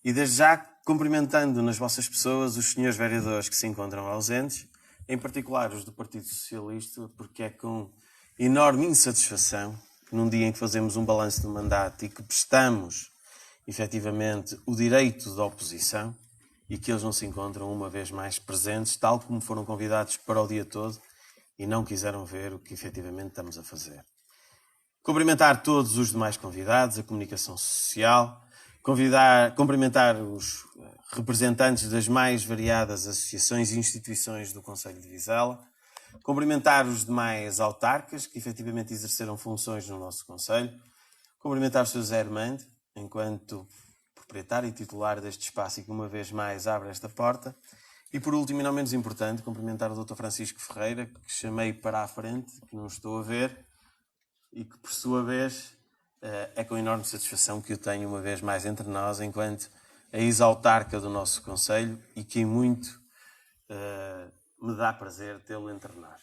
e desde já cumprimentando nas vossas pessoas os senhores vereadores que se encontram ausentes, em particular os do Partido Socialista, porque é com enorme insatisfação que num dia em que fazemos um balanço do mandato e que prestamos, efetivamente, o direito da oposição e que eles não se encontram uma vez mais presentes, tal como foram convidados para o dia todo e não quiseram ver o que efetivamente estamos a fazer. Cumprimentar todos os demais convidados, a comunicação social, cumprimentar os representantes das mais variadas associações e instituições do Concelho de Vizela, cumprimentar os demais autarcas que efetivamente exerceram funções no nosso Concelho, cumprimentar o Sr. José Armando, enquanto proprietário e titular deste espaço e que uma vez mais abre esta porta, e por último e não menos importante, cumprimentar o Dr. Francisco Ferreira, que chamei para a frente, que não estou a ver, e que por sua vez é com enorme satisfação que o tenho uma vez mais entre nós, enquanto a ex-autarca do nosso Concelho e que em muito me dá prazer tê-lo entre nós.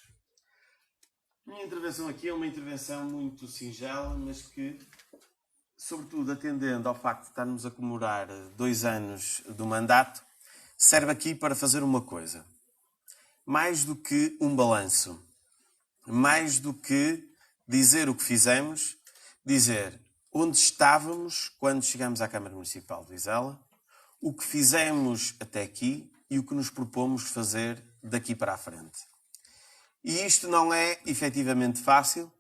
A minha intervenção aqui é uma intervenção muito singela, mas que, sobretudo atendendo ao facto de estarmos a comemorar 2 anos do mandato, serve aqui para fazer uma coisa. Mais do que um balanço, mais do que dizer o que fizemos, dizer onde estávamos quando chegamos à Câmara Municipal de Vizela, o que fizemos até aqui e o que nos propomos fazer daqui para a frente. E isto não é efetivamente fácil,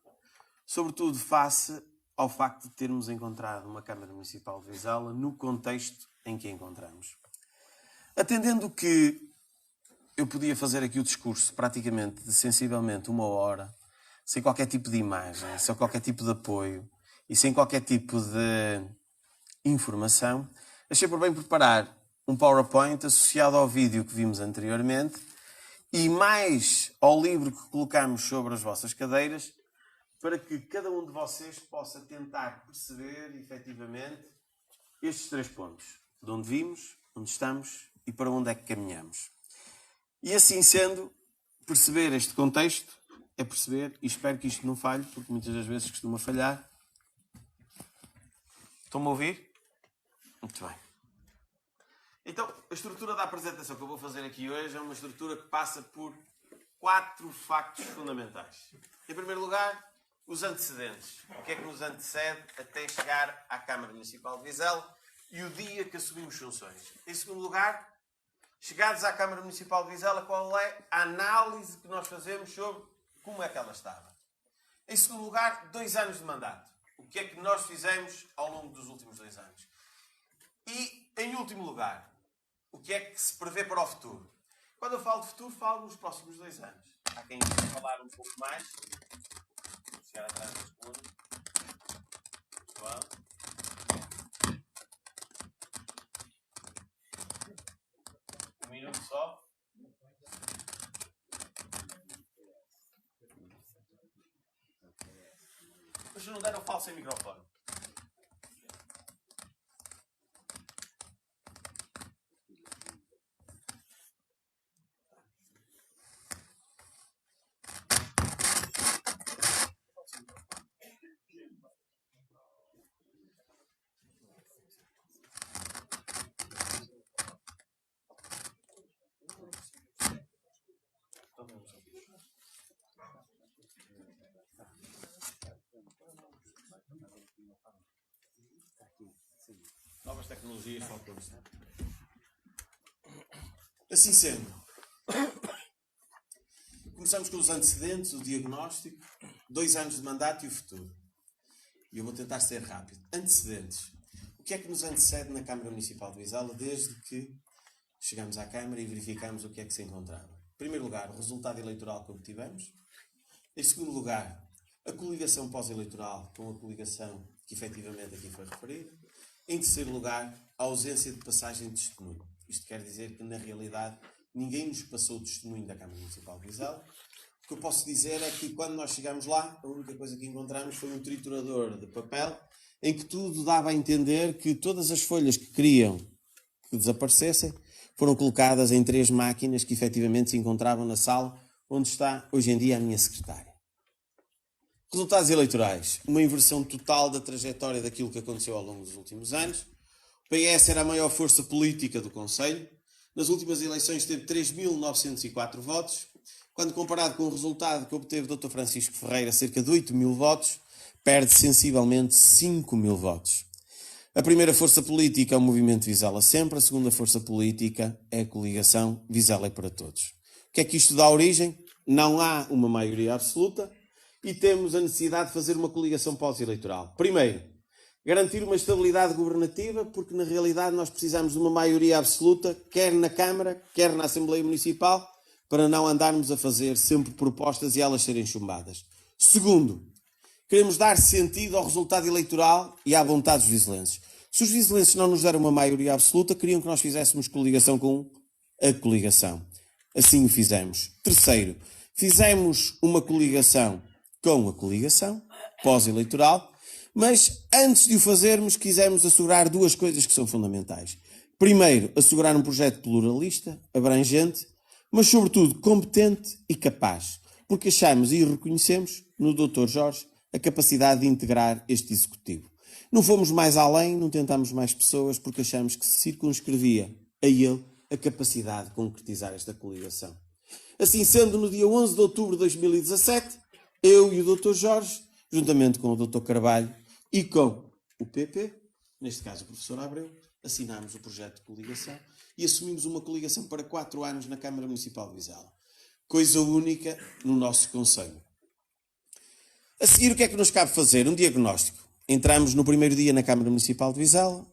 sobretudo face ao facto de termos encontrado uma Câmara Municipal de Vizela no contexto em que a encontramos. Atendendo que eu podia fazer aqui o discurso praticamente de sensivelmente 1 hora, sem qualquer tipo de imagem, sem qualquer tipo de apoio e sem qualquer tipo de informação, achei por bem preparar um PowerPoint associado ao vídeo que vimos anteriormente e mais ao livro que colocamos sobre as vossas cadeiras, para que cada um de vocês possa tentar perceber, efetivamente, estes 3 pontos. De onde vimos, onde estamos e para onde é que caminhamos. E assim sendo, perceber este contexto é perceber, e espero que isto não falhe, porque muitas das vezes costuma falhar. Estão-me a ouvir? Muito bem. Então, a estrutura da apresentação que eu vou fazer aqui hoje é uma estrutura que passa por 4 factos fundamentais. Em primeiro lugar, os antecedentes. O que é que nos antecede até chegar à Câmara Municipal de Vizela e o dia que assumimos funções. Em segundo lugar, chegados à Câmara Municipal de Vizela, qual é a análise que nós fazemos sobre como é que ela estava. Em segundo lugar, 2 anos de mandato. O que é que nós fizemos ao longo dos últimos 2 anos. E, em último lugar, o que é que se prevê para o futuro. Quando eu falo de futuro, falo nos próximos 2 anos. Há quem queira falar um pouco mais. Vou chegar atrás das colunas. João. Um minuto só. Mas se não der, eu falo sem microfone. Novas tecnologias faltam. Assim sendo, começamos com os antecedentes, o diagnóstico, 2 anos de mandato e o futuro. E eu vou tentar ser rápido. Antecedentes. O que é que nos antecede na Câmara Municipal de Vizela desde que chegamos à Câmara e verificamos o que é que se encontrava? Em primeiro lugar, o resultado eleitoral que obtivemos. Em segundo lugar, a coligação pós-eleitoral com a coligação que efetivamente aqui foi referida. Em terceiro lugar, a ausência de passagem de testemunho. Isto quer dizer que, na realidade, ninguém nos passou o testemunho da Câmara Municipal de Vizela. O que eu posso dizer é que, quando nós chegámos lá, a única coisa que encontramos foi um triturador de papel em que tudo dava a entender que todas as folhas que queriam que desaparecessem foram colocadas em 3 máquinas que efetivamente se encontravam na sala onde está hoje em dia a minha secretária. Resultados eleitorais. Uma inversão total da trajetória daquilo que aconteceu ao longo dos últimos anos. PS era a maior força política do Conselho. Nas últimas eleições teve 3.904 votos. Quando comparado com o resultado que obteve o Dr. Francisco Ferreira, cerca de 8.000 votos, perde sensivelmente 5.000 votos. A primeira força política é o Movimento Vizela Sempre, a segunda força política é a coligação Vizela é para Todos. O que é que isto dá origem? Não há uma maioria absoluta e temos a necessidade de fazer uma coligação pós-eleitoral. Primeiro, garantir uma estabilidade governativa, porque na realidade nós precisamos de uma maioria absoluta, quer na Câmara, quer na Assembleia Municipal, para não andarmos a fazer sempre propostas e elas serem chumbadas. Segundo, queremos dar sentido ao resultado eleitoral e à vontade dos vizelenses. Se os vizelenses não nos deram uma maioria absoluta, queriam que nós fizéssemos coligação com a coligação. Assim o fizemos. Terceiro, fizemos uma coligação com a coligação, pós-eleitoral, mas antes de o fazermos, quisemos assegurar duas coisas que são fundamentais. Primeiro, assegurar um projeto pluralista, abrangente, mas sobretudo competente e capaz, porque achamos e reconhecemos no Dr. Jorge a capacidade de integrar este executivo. Não fomos mais além, não tentámos mais pessoas, porque achamos que se circunscrevia a ele a capacidade de concretizar esta coligação. Assim sendo, no dia 11 de outubro de 2017, eu e o Dr. Jorge, juntamente com o Dr. Carvalho e com o PP, neste caso o professor Abreu, assinámos o projeto de coligação e assumimos uma coligação para 4 anos na Câmara Municipal de Vizela. Coisa única no nosso concelho. A seguir, o que é que nos cabe fazer? Um diagnóstico. Entramos no primeiro dia na Câmara Municipal de Vizela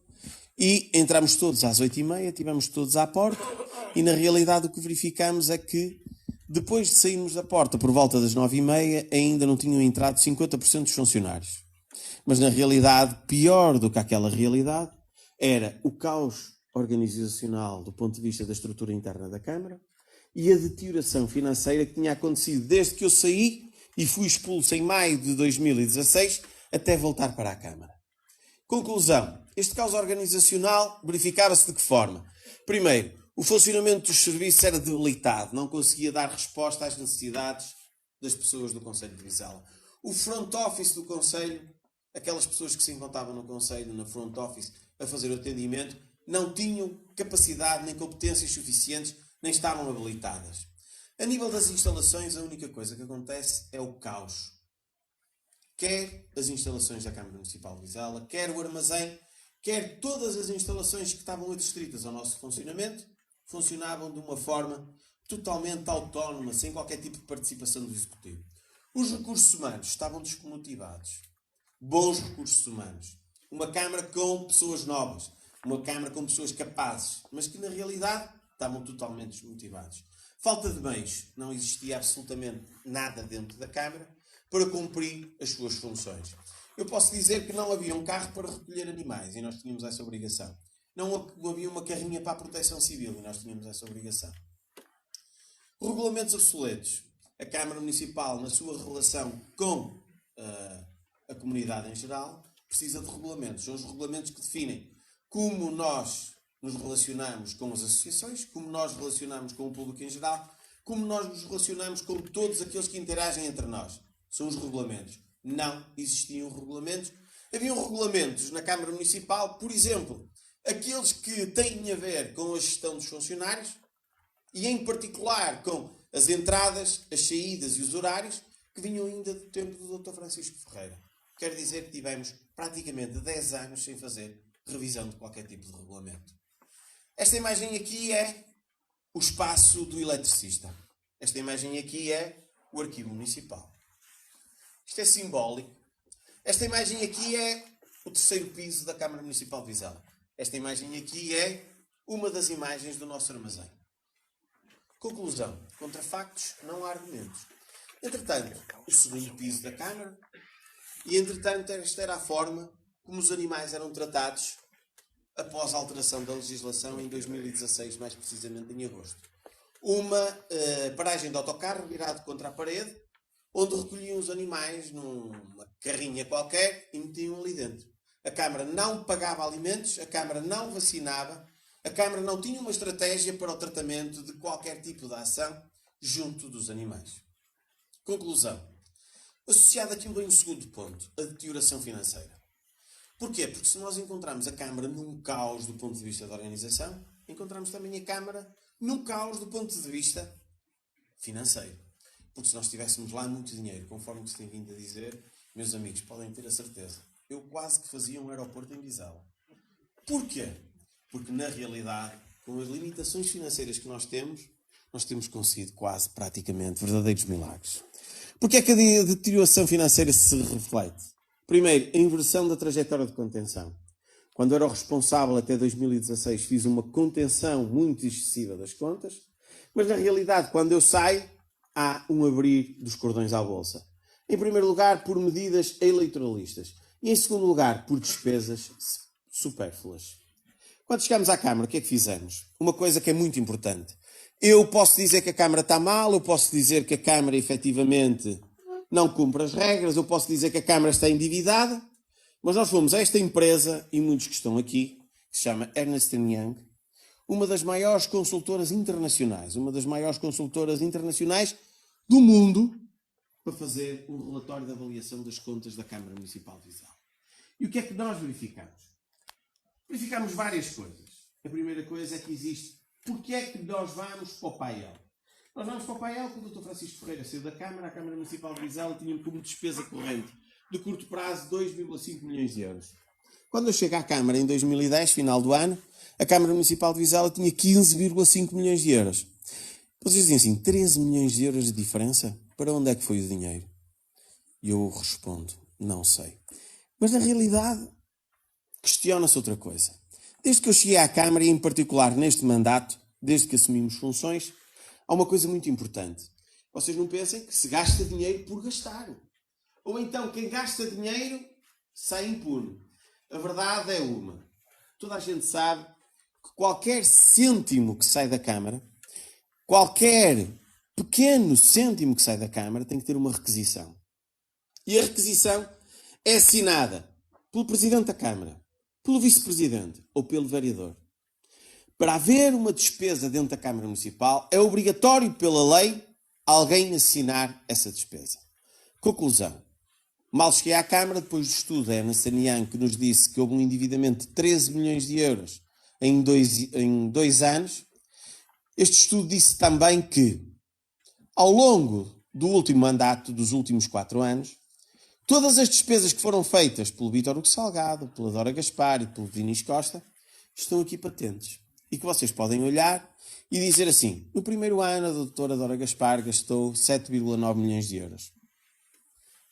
e entramos todos às 8h30, tivemos todos à porta e na realidade o que verificamos é que depois de sairmos da porta por volta das 9h30 ainda não tinham entrado 50% dos funcionários. Mas na realidade, pior do que aquela realidade, era o caos organizacional do ponto de vista da estrutura interna da Câmara e a deterioração financeira que tinha acontecido desde que eu saí e fui expulso em maio de 2016 até voltar para a Câmara. Conclusão. Este caos organizacional verificava-se de que forma? Primeiro, o funcionamento dos serviços era debilitado, não conseguia dar resposta às necessidades das pessoas do Concelho de Vizela. O front office do Concelho, aquelas pessoas que se encontravam no Concelho, na front office, a fazer o atendimento, não tinham capacidade nem competências suficientes, nem estavam habilitadas. A nível das instalações, a única coisa que acontece é o caos. Quer as instalações da Câmara Municipal de Vizela, quer o armazém, quer todas as instalações que estavam adstritas ao nosso funcionamento, funcionavam de uma forma totalmente autónoma, sem qualquer tipo de participação do Executivo. Os recursos humanos estavam desmotivados. Bons recursos humanos. Uma Câmara com pessoas novas. Uma Câmara com pessoas capazes, mas que na realidade estavam totalmente desmotivados. Falta de meios. Não existia absolutamente nada dentro da Câmara para cumprir as suas funções. Eu posso dizer que não havia um carro para recolher animais e nós tínhamos essa obrigação. Não havia uma carrinha para a proteção civil e nós tínhamos essa obrigação. Regulamentos obsoletos. A Câmara Municipal, na sua relação com a comunidade em geral, precisa de regulamentos. São os regulamentos que definem como nós nos relacionamos com as associações, como nós nos relacionamos com o público em geral, como nós nos relacionamos com todos aqueles que interagem entre nós. São os regulamentos. Não existiam regulamentos. Haviam regulamentos na Câmara Municipal, por exemplo, aqueles que têm a ver com a gestão dos funcionários e, em particular, com as entradas, as saídas e os horários que vinham ainda do tempo do Dr. Francisco Ferreira. Quer dizer que tivemos praticamente 10 anos sem fazer revisão de qualquer tipo de regulamento. Esta imagem aqui é o espaço do eletricista. Esta imagem aqui é o arquivo municipal. Isto é simbólico. Esta imagem aqui é o terceiro piso da Câmara Municipal de Vizela. Esta imagem aqui é uma das imagens do nosso armazém. Conclusão. Contra factos, não há argumentos. Entretanto, o segundo piso da Câmara e, entretanto, esta era a forma como os animais eram tratados após a alteração da legislação em 2016, mais precisamente em agosto. Uma paragem de autocarro virado contra a parede, onde recolhiam os animais numa carrinha qualquer e metiam ali dentro. A Câmara não pagava alimentos, a Câmara não vacinava, a Câmara não tinha uma estratégia para o tratamento de qualquer tipo de ação junto dos animais. Conclusão. Associado àquilo vem um segundo ponto, a deterioração financeira. Porquê? Porque se nós encontramos a Câmara num caos do ponto de vista da organização, encontramos também a Câmara num caos do ponto de vista financeiro. Porque se nós tivéssemos lá muito dinheiro, conforme se tem vindo a dizer, meus amigos, podem ter a certeza, eu quase que fazia um aeroporto em Vizela. Porquê? Porque na realidade, com as limitações financeiras que nós temos conseguido quase, praticamente, verdadeiros milagres. Porque é que a deterioração financeira se reflete? Primeiro, a inversão da trajetória de contenção. Quando era o responsável até 2016, fiz uma contenção muito excessiva das contas, mas na realidade, quando eu saio, há um abrir dos cordões à bolsa. Em primeiro lugar, por medidas eleitoralistas. E em segundo lugar, por despesas supérfluas. Quando chegámos à Câmara, o que é que fizemos? Uma coisa que é muito importante. Eu posso dizer que a Câmara está mal, eu posso dizer que a Câmara efetivamente não cumpre as regras, eu posso dizer que a Câmara está endividada, mas nós fomos a esta empresa, e muitos que estão aqui, que se chama Ernst Young, uma das maiores consultoras internacionais do mundo, para fazer um relatório de avaliação das contas da Câmara Municipal de Vizela. E o que é que nós verificamos? Verificamos várias coisas. A primeira coisa é que existe. Porquê é que nós vamos para o PAEL? Nós vamos para o PAEL porque o Dr. Francisco Ferreira saiu da Câmara, a Câmara Municipal de Vizela tinha como despesa corrente de curto prazo 2,5 milhões de euros. Quando eu chego à Câmara em 2010, final do ano, a Câmara Municipal de Vizela tinha 15,5 milhões de euros. Vocês dizem assim, 13 milhões de euros de diferença? Para onde é que foi o dinheiro? E eu respondo, não sei. Mas na realidade, questiona-se outra coisa. Desde que eu cheguei à Câmara, e em particular neste mandato, desde que assumimos funções, há uma coisa muito importante. Vocês não pensem que se gasta dinheiro por gastar. Ou então quem gasta dinheiro sai impune. A verdade é uma. Toda a gente sabe que qualquer cêntimo que sai da Câmara, qualquer pequeno cêntimo que sai da Câmara tem que ter uma requisição. E a requisição é assinada pelo Presidente da Câmara, pelo Vice-Presidente ou pelo Vereador. Para haver uma despesa dentro da Câmara Municipal, é obrigatório pela lei alguém assinar essa despesa. Conclusão. Mal cheguei à Câmara, depois do estudo da Ernst Young, que nos disse que houve um endividamento de 13 milhões de euros em dois anos, este estudo disse também que, ao longo do último mandato, dos últimos 4 anos, todas as despesas que foram feitas pelo Vítor Hugo Salgado, pela Dora Gaspar e pelo Dinis Costa, estão aqui patentes. E que vocês podem olhar e dizer assim, no primeiro ano a doutora Dora Gaspar gastou 7,9 milhões de euros.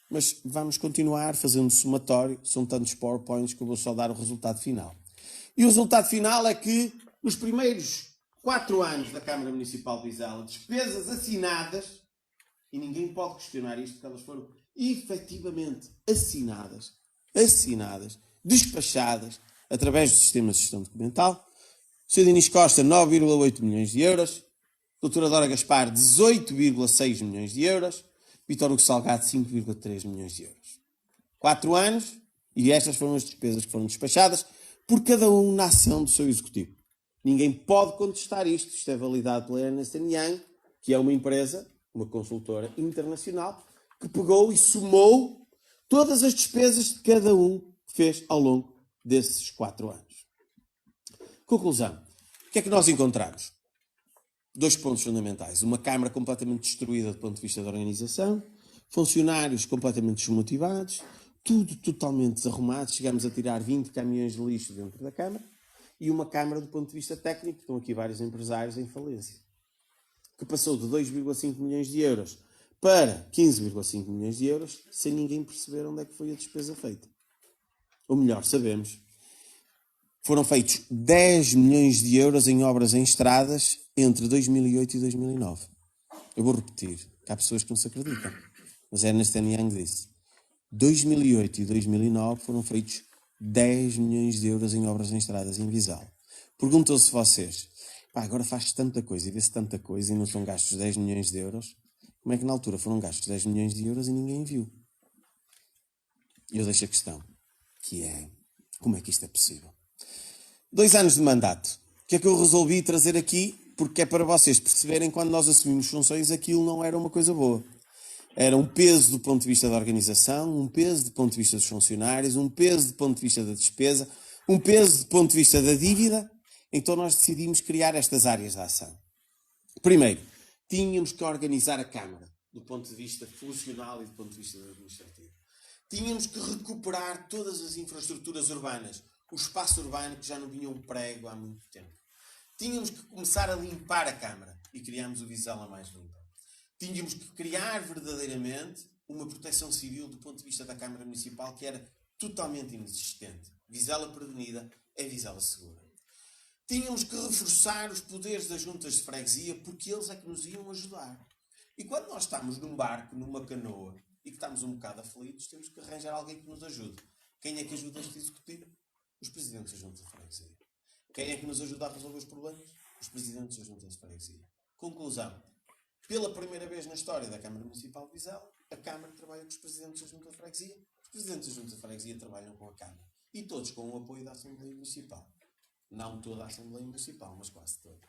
Mas vamos continuar fazendo somatório, são tantos PowerPoints que eu vou só dar o resultado final. E o resultado final é que, nos primeiros 4 anos da Câmara Municipal de Vizela, despesas assinadas, e ninguém pode questionar isto, porque elas foram efetivamente assinadas, despachadas, através do sistema de gestão documental. O Sr. Dinis Costa, 9,8 milhões de euros. Doutora Dora Gaspar, 18,6 milhões de euros. Vítor Hugo Salgado, 5,3 milhões de euros. 4 anos, e estas foram as despesas que foram despachadas por cada um na ação do seu executivo. Ninguém pode contestar isto. Isto é validado pela Ernst Young, que é uma empresa, uma consultora internacional, que pegou e somou todas as despesas que cada um fez ao longo desses 4 anos. Conclusão. O que é que nós encontramos? 2 pontos fundamentais. Uma Câmara completamente destruída do ponto de vista da organização, funcionários completamente desmotivados, tudo totalmente desarrumado. Chegamos a tirar 20 caminhões de lixo dentro da Câmara e uma Câmara do ponto de vista técnico, estão aqui vários empresários em falência, que passou de 2,5 milhões de euros para 15,5 milhões de euros sem ninguém perceber onde é que foi a despesa feita. Ou melhor, sabemos. Foram feitos 10 milhões de euros em obras em estradas entre 2008 e 2009. Eu vou repetir, que há pessoas que não se acreditam. Mas Ernst Young disse. 2008 e 2009 foram feitos 10 milhões de euros em obras em estradas em Vizela. Perguntam-se vocês, agora faz tanta coisa e vê-se tanta coisa e não são gastos 10 milhões de euros? Como é que na altura foram gastos 10 milhões de euros e ninguém viu? E eu deixo a questão, que é, como é que isto é possível? 2 anos de mandato. O que é que eu resolvi trazer aqui? Porque é para vocês perceberem, quando nós assumimos funções, aquilo não era uma coisa boa. Era um peso do ponto de vista da organização, um peso do ponto de vista dos funcionários, um peso do ponto de vista da despesa, um peso do ponto de vista da dívida. Então nós decidimos criar estas áreas de ação. Primeiro, tínhamos que organizar a Câmara, do ponto de vista funcional e do ponto de vista administrativo. Tínhamos que recuperar todas as infraestruturas urbanas, o espaço urbano que já não vinha um prego há muito tempo. Tínhamos que começar a limpar a Câmara e criámos o Vizela Mais Limpa. Tínhamos que criar verdadeiramente uma proteção civil do ponto de vista da Câmara Municipal que era totalmente inexistente. Vizela prevenida é Vizela segura. Tínhamos que reforçar os poderes das juntas de freguesia porque eles é que nos iam ajudar. E quando nós estamos num barco, numa canoa e que estamos um bocado aflitos, temos que arranjar alguém que nos ajude. Quem é que ajuda este executivo? Os presidentes da junta de freguesia. Quem é que nos ajuda a resolver os problemas? Os presidentes da junta de freguesia. Conclusão. Pela primeira vez na história da Câmara Municipal de Vizela, a Câmara trabalha com os presidentes da junta de freguesia. Os presidentes da junta de freguesia trabalham com a Câmara. E todos com o apoio da Assembleia Municipal. Não toda a Assembleia Municipal, mas quase toda.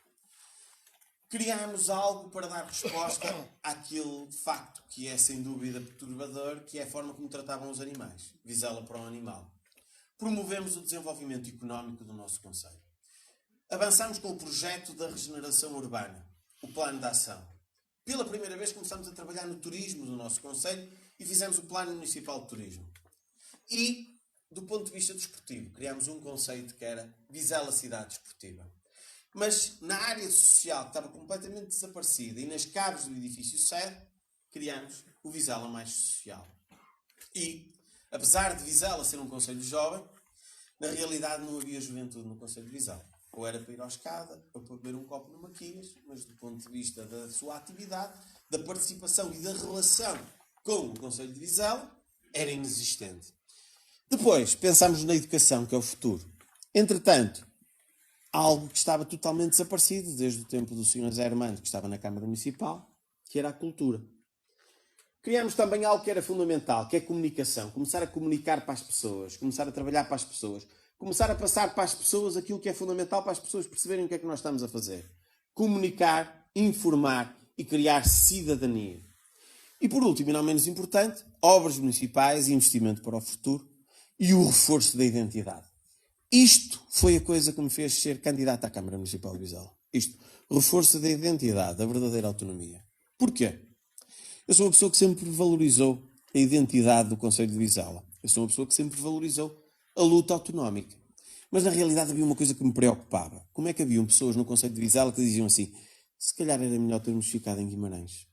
Criámos algo para dar resposta àquele facto que é sem dúvida perturbador, que é a forma como tratavam os animais. Vizela para o animal. Promovemos o desenvolvimento económico do nosso concelho. Avançamos com o projeto da regeneração urbana, o plano de ação. Pela primeira vez começamos a trabalhar no turismo do nosso concelho e fizemos o plano municipal de turismo. E, do ponto de vista desportivo, criámos um conceito que era Vizela Cidade Desportiva. Mas na área social, que estava completamente desaparecida, e nas caves do edifício sede, criámos o Vizela Mais Social. E, apesar de Vizela ser um concelho jovem, na realidade não havia juventude no concelho de Vizela. Ou era para ir à escada, ou para beber um copo no Maquinas, mas do ponto de vista da sua atividade, da participação e da relação com o concelho de Vizela, era inexistente. Depois, pensámos na educação, que é o futuro. Entretanto, algo que estava totalmente desaparecido desde o tempo do Sr. Zé Armando, que estava na Câmara Municipal, que era a cultura. Criámos também algo que era fundamental, que é a comunicação. Começar a comunicar para as pessoas, começar a trabalhar para as pessoas, começar a passar para as pessoas aquilo que é fundamental para as pessoas perceberem o que é que nós estamos a fazer. Comunicar, informar e criar cidadania. E por último, e não menos importante, obras municipais e investimento para o futuro e o reforço da identidade. Isto foi a coisa que me fez ser candidato à Câmara Municipal de Vizela. Isto, reforço da identidade, da verdadeira autonomia. Porquê? Eu sou uma pessoa que sempre valorizou a identidade do Concelho de Vizela. Eu sou uma pessoa que sempre valorizou a luta autonómica. Mas na realidade havia uma coisa que me preocupava. Como é que haviam pessoas no Concelho de Vizela que diziam assim: se calhar era melhor termos ficado em Guimarães.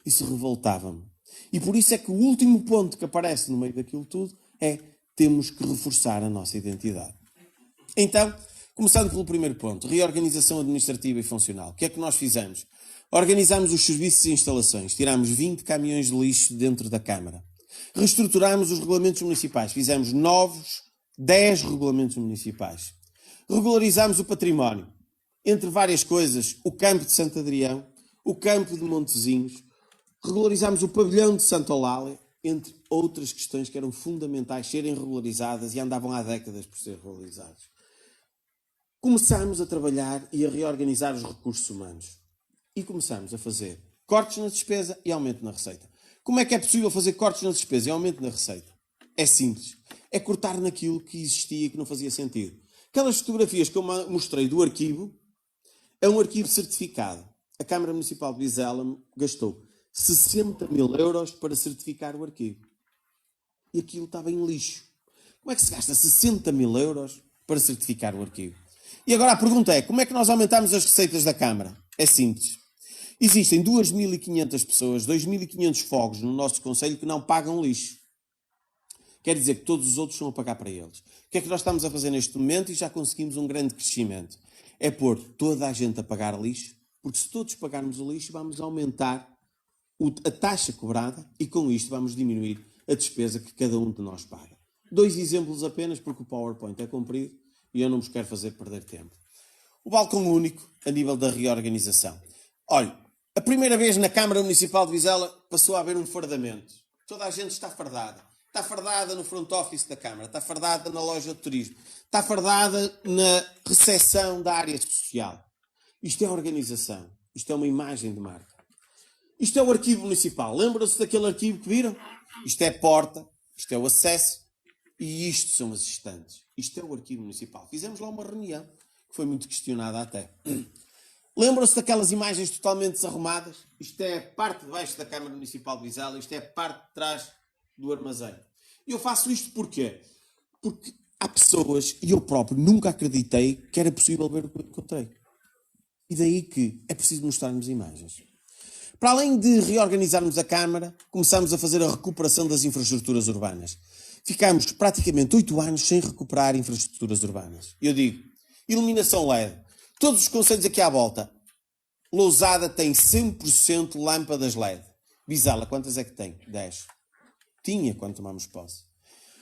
Isso revoltava-me. E por isso é que o último ponto que aparece no meio daquilo tudo é: temos que reforçar a nossa identidade. Então, começando pelo primeiro ponto, reorganização administrativa e funcional. O que é que nós fizemos? Organizámos os serviços e instalações, tirámos 20 caminhões de lixo dentro da Câmara. Reestruturámos os regulamentos municipais, fizemos novos 10 regulamentos municipais. Regularizámos o património. Entre várias coisas, o campo de Santo Adrião, o campo de Montezinhos, regularizámos o pavilhão de Santa Eulália, entre outras questões que eram fundamentais serem regularizadas e andavam há décadas por ser regularizadas. Começámos a trabalhar e a reorganizar os recursos humanos. E começámos a fazer cortes na despesa e aumento na receita. Como é que é possível fazer cortes na despesa e aumento na receita? É simples. É cortar naquilo que existia e que não fazia sentido. Aquelas fotografias que eu mostrei do arquivo, é um arquivo certificado. A Câmara Municipal de Vizela gastou 60.000 euros para certificar o arquivo. E aquilo estava em lixo. Como é que se gasta 60.000 euros para certificar o arquivo? E agora a pergunta é: como é que nós aumentamos as receitas da Câmara? É simples. Existem 2.500 pessoas, 2.500 fogos no nosso concelho que não pagam lixo. Quer dizer que todos os outros estão a pagar para eles. O que é que nós estamos a fazer neste momento e já conseguimos um grande crescimento? É pôr toda a gente a pagar lixo, porque se todos pagarmos o lixo, vamos aumentar a taxa cobrada e com isto vamos diminuir a despesa que cada um de nós paga. 2 exemplos apenas, porque o PowerPoint é comprido e eu não vos quero fazer perder tempo. O balcão único a nível da reorganização. Olha, a primeira vez na Câmara Municipal de Vizela passou a haver um fardamento. Toda a gente está fardada. Está fardada no front office da Câmara, está fardada na loja de turismo, está fardada na recepção da área social. Isto é organização, isto é uma imagem de marca. Isto é o arquivo municipal. Lembram-se daquele arquivo que viram? Isto é a porta, isto é o acesso e isto são as estantes. Isto é o arquivo municipal. Fizemos lá uma reunião, que foi muito questionada até. Lembram-se daquelas imagens totalmente desarrumadas? Isto é a parte de baixo da Câmara Municipal de Vizela, isto é a parte de trás do armazém. E eu faço isto porquê? Porque há pessoas, e eu próprio nunca acreditei que era possível ver o que eu encontrei. E daí que é preciso mostrarmos imagens. Para além de reorganizarmos a Câmara, começamos a fazer a recuperação das infraestruturas urbanas. Ficámos praticamente 8 anos sem recuperar infraestruturas urbanas. Eu digo, iluminação LED. Todos os concelhos aqui à volta. Lousada tem 100% lâmpadas LED. Vizela, quantas é que tem? 10. Tinha quando tomamos posse.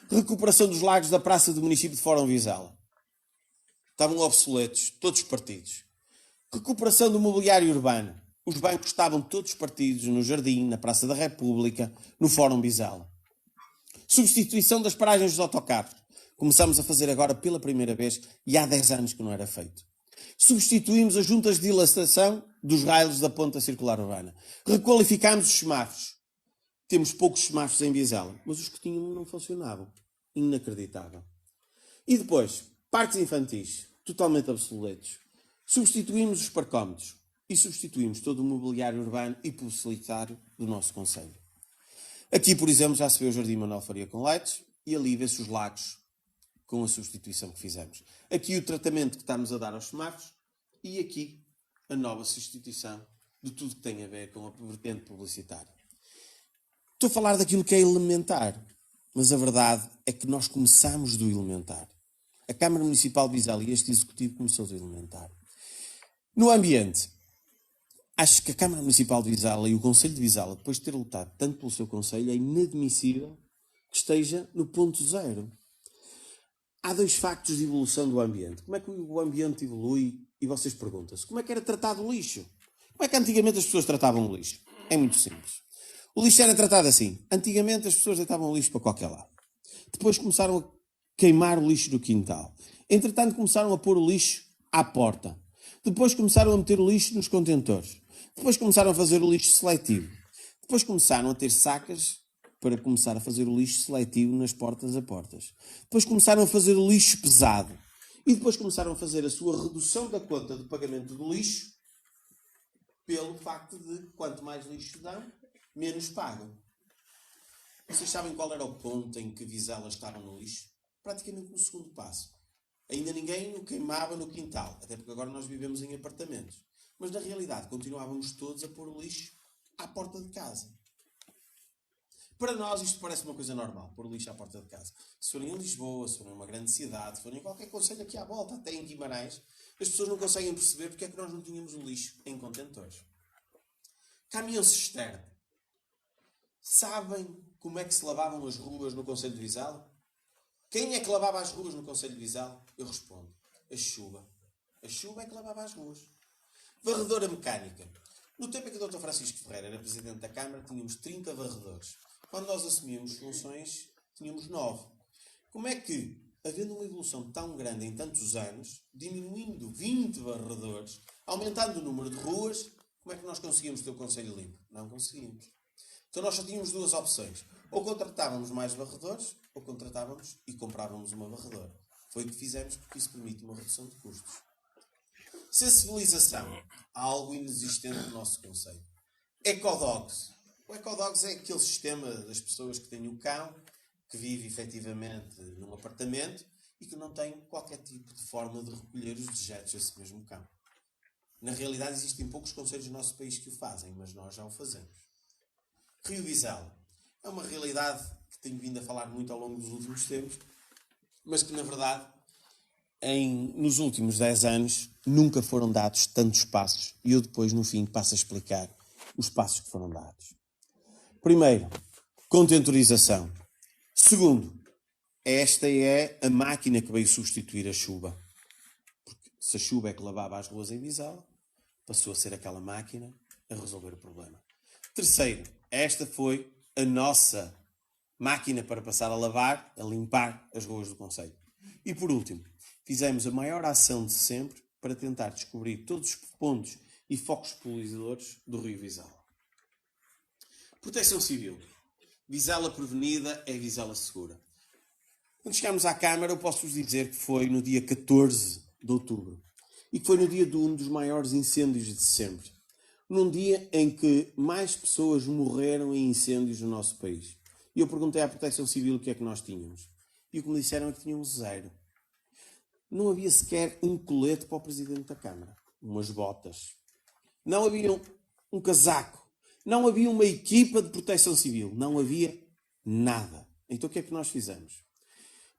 Recuperação dos lagos da praça do município de Fórum Vizela. Estavam obsoletos, todos partidos. Recuperação do mobiliário urbano. Os bancos estavam todos partidos no Jardim, na Praça da República, no Fórum Vizela. Substituição das paragens dos autocarros. Começamos a fazer agora pela primeira vez e há 10 anos que não era feito. Substituímos as juntas de dilatação dos raios da ponta circular urbana. Requalificámos os semáforos. Temos poucos semáforos em Vizela, mas os que tínhamos não funcionavam. Inacreditável. E depois, parques infantis, totalmente obsoletos. Substituímos os parcómetros e substituímos todo o mobiliário urbano e publicitário do nosso concelho. Aqui, por exemplo, já se vê o Jardim Manuel Faria com lights e ali vê-se os lagos com a substituição que fizemos. Aqui o tratamento que estamos a dar aos semáforos e aqui a nova substituição de tudo que tem a ver com a vertente publicitária. Estou a falar daquilo que é elementar, mas a verdade é que nós começamos do elementar. A Câmara Municipal de Vizela e este Executivo começou do elementar. No ambiente, acho que a Câmara Municipal de Vizela e o Concelho de Vizela, depois de ter lutado tanto pelo seu Concelho, é inadmissível que esteja no ponto zero. Há 2 factos de evolução do ambiente. Como é que o ambiente evolui? E vocês perguntam-se, como é que era tratado o lixo? Como é que antigamente as pessoas tratavam o lixo? É muito simples. O lixo era tratado assim. Antigamente as pessoas deitavam o lixo para qualquer lado. Depois começaram a queimar o lixo do quintal. Entretanto começaram a pôr o lixo à porta. Depois começaram a meter o lixo nos contentores. Depois começaram a fazer o lixo seletivo. Depois começaram a ter sacas para começar a fazer o lixo seletivo nas portas a portas. Depois começaram a fazer o lixo pesado. E depois começaram a fazer a sua redução da conta de pagamento do lixo pelo facto de quanto mais lixo dão, menos pagam. Vocês sabem qual era o ponto em que Vizela estava no lixo? Praticamente no segundo passo. Ainda ninguém o queimava no quintal, até porque agora nós vivemos em apartamentos. Mas na realidade continuávamos todos a pôr o lixo à porta de casa. Para nós isto parece uma coisa normal, pôr o lixo à porta de casa. Se forem em Lisboa, se forem em uma grande cidade, se forem em qualquer concelho aqui à volta, até em Guimarães, as pessoas não conseguem perceber porque é que nós não tínhamos o lixo em contentores. Caminhão cisterna. Sabem como é que se lavavam as ruas no Concelho de Vizela? Quem é que lavava as ruas no Concelho de Vizela? Eu respondo. A chuva. A chuva é que lavava as ruas. Varredora mecânica. No tempo em que o Dr. Francisco Ferreira era Presidente da Câmara, tínhamos 30 varredores. Quando nós assumimos funções, tínhamos 9. Como é que, havendo uma evolução tão grande em tantos anos, diminuindo 20 varredores, aumentando o número de ruas, como é que nós conseguimos ter o Concelho limpo? Não conseguimos. Então nós só tínhamos 2 opções. Ou contratávamos mais varredores, ou contratávamos e comprávamos uma varredora. Foi o que fizemos porque isso permite uma redução de custos. Sensibilização. Há algo inexistente no nosso conceito. Ecodogs. O Ecodogs é aquele sistema das pessoas que têm o cão, que vive efetivamente num apartamento e que não tem qualquer tipo de forma de recolher os dejetos desse mesmo cão. Na realidade existem poucos concelhos no nosso país que o fazem, mas nós já o fazemos. Rio Vizela. É uma realidade que tenho vindo a falar muito ao longo dos últimos tempos, mas que na verdade nos últimos 10 anos nunca foram dados tantos passos e eu depois no fim passo a explicar os passos que foram dados. Primeiro, contentorização. Segundo, esta é a máquina que veio substituir a chuva. Porque se a chuva é que lavava as ruas em Vizela, passou a ser aquela máquina a resolver o problema. Terceiro, esta foi a nossa máquina para passar a lavar, a limpar as ruas do concelho. E por último, fizemos a maior ação de sempre para tentar descobrir todos os pontos e focos poluidores do Rio Vizela. Proteção Civil. Vizela prevenida é Vizela segura. Quando chegámos à Câmara, eu posso-vos dizer que foi no dia 14 de outubro e que foi no dia de um dos maiores incêndios de sempre. Num dia em que mais pessoas morreram em incêndios no nosso país. E eu perguntei à Proteção Civil o que é que nós tínhamos. E o que me disseram é que tínhamos 0. Não havia sequer um colete para o Presidente da Câmara. Umas botas. Não havia um casaco. Não havia uma equipa de Proteção Civil. Não havia nada. Então o que é que nós fizemos?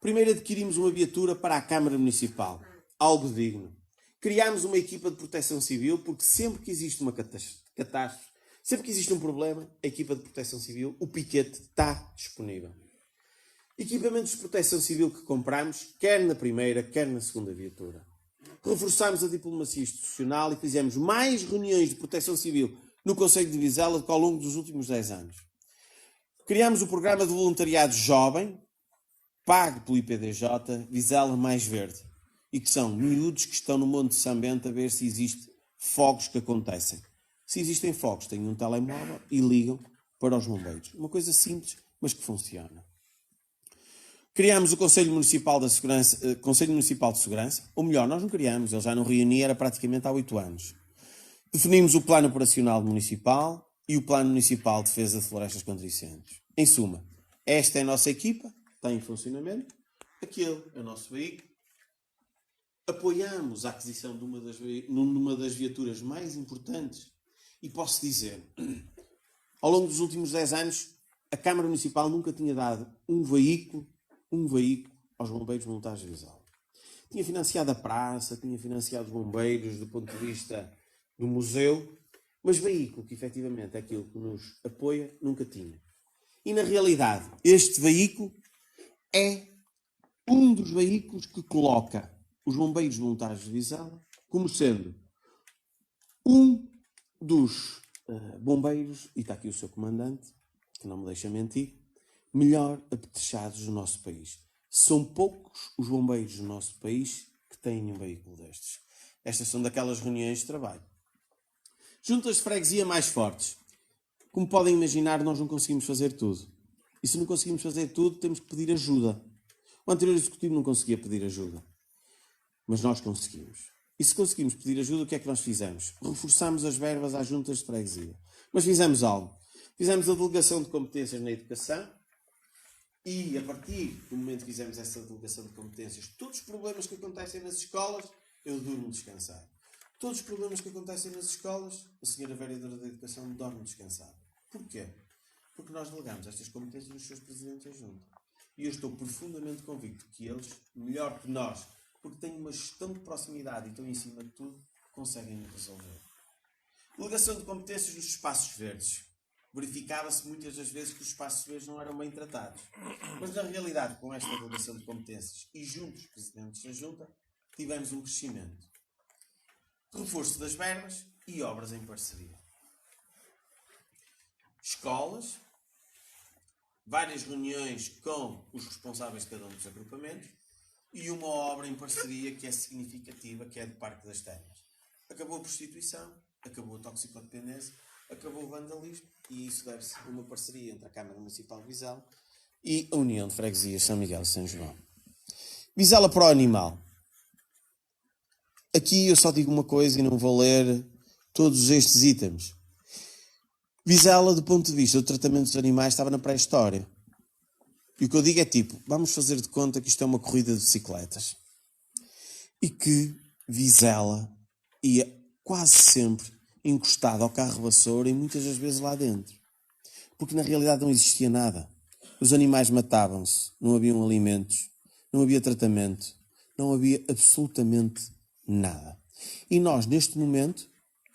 Primeiro adquirimos uma viatura para a Câmara Municipal. Algo digno. Criámos uma equipa de Proteção Civil porque sempre que existe uma catástrofe, sempre que existe um problema, a equipa de Proteção Civil, o piquete, está disponível. Equipamentos de Proteção Civil que compramos, quer na primeira, quer na segunda viatura. Reforçámos a diplomacia institucional e fizemos mais reuniões de Proteção Civil no Conselho de Vizela do que ao longo dos últimos 10 anos. Criámos o programa de voluntariado jovem, pago pelo IPDJ, Vizela Mais Verde. E que são miúdos que estão no Monte de São Bento a ver se existem fogos que acontecem. Se existem fogos, têm um telemóvel e ligam para os bombeiros. Uma coisa simples, mas que funciona. Criámos o Conselho Municipal de Segurança, ou melhor, nós não criámos, ele já não reunia, era praticamente há 8 anos. Definimos o Plano Operacional Municipal e o Plano Municipal de Defesa de Florestas contra Incêndios. Em suma, esta é a nossa equipa, está em funcionamento, aquele é o nosso veículo. Apoiamos a aquisição de uma das viaturas mais importantes e posso dizer, ao longo dos últimos 10 anos, a Câmara Municipal nunca tinha dado um veículo aos bombeiros voluntários de Vizela. Tinha financiado a praça, tinha financiado os bombeiros do ponto de vista do museu, mas veículo, que efetivamente é aquilo que nos apoia, nunca tinha. E na realidade, este veículo é um dos veículos que coloca os bombeiros voluntários de Vizela como sendo um dos bombeiros, e está aqui o seu comandante, que não me deixa mentir, melhor apetrechados do nosso país. São poucos os bombeiros do nosso país que têm um veículo destes. Estas são daquelas reuniões de trabalho. Juntas de freguesia mais fortes. Como podem imaginar, nós não conseguimos fazer tudo. E se não conseguimos fazer tudo, temos que pedir ajuda. O anterior executivo não conseguia pedir ajuda. Mas nós conseguimos. E se conseguimos pedir ajuda, o que é que nós fizemos? Reforçámos as verbas às juntas de freguesia. Mas fizemos algo. Fizemos a delegação de competências na educação e, a partir do momento que fizemos essa delegação de competências, todos os problemas que acontecem nas escolas, eu durmo descansado. Todos os problemas que acontecem nas escolas, a senhora vereadora da Educação dorme descansado. Porquê? Porque nós delegamos estas competências nos seus presidentes da junta. E eu estou profundamente convicto que eles, melhor que nós, porque têm uma gestão de proximidade e estão em cima de tudo, conseguem resolver. Delegação de competências nos espaços verdes. Verificava-se muitas das vezes que os espaços verdes não eram bem tratados. Mas na realidade, com esta delegação de competências e juntos presidentes da junta, tivemos um crescimento. Reforço das verbas e obras em parceria. Escolas, várias reuniões com os responsáveis de cada um dos agrupamentos, e uma obra em parceria que é significativa, que é do Parque das Termas. Acabou a prostituição, acabou a toxicodependência, acabou o vandalismo, e isso deve-se a uma parceria entre a Câmara Municipal de Vizela e a União de Freguesias São Miguel e São João. Vizela para o animal. Aqui eu só digo uma coisa e não vou ler todos estes itens. Vizela, do ponto de vista do tratamento dos animais, estava na pré-história. E o que eu digo é tipo, vamos fazer de conta que isto é uma corrida de bicicletas. E que Vizela ia quase sempre encostado ao carro vassoura e muitas das vezes lá dentro. Porque na realidade não existia nada. Os animais matavam-se, não haviam alimentos, não havia tratamento, não havia absolutamente nada. E nós, neste momento,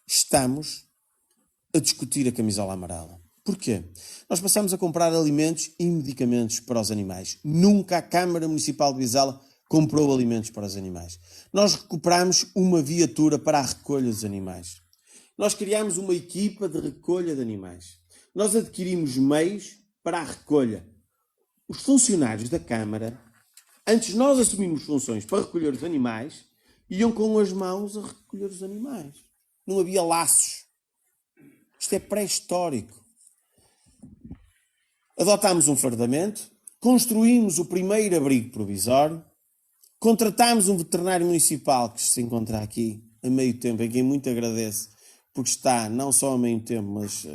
estamos a discutir a camisola amarela. Porquê? Nós passamos a comprar alimentos e medicamentos para os animais. Nunca a Câmara Municipal de Vizela comprou alimentos para os animais. Nós recuperamos uma viatura para a recolha dos animais. Nós criámos uma equipa de recolha de animais. Nós adquirimos meios para a recolha. Os funcionários da Câmara, antes de nós assumirmos funções para recolher os animais, iam com as mãos a recolher os animais. Não havia laços. Isto é pré-histórico. Adotámos um fardamento, construímos o primeiro abrigo provisório, contratámos um veterinário municipal que se encontra aqui a meio tempo, em quem muito agradeço, porque está não só a meio tempo, mas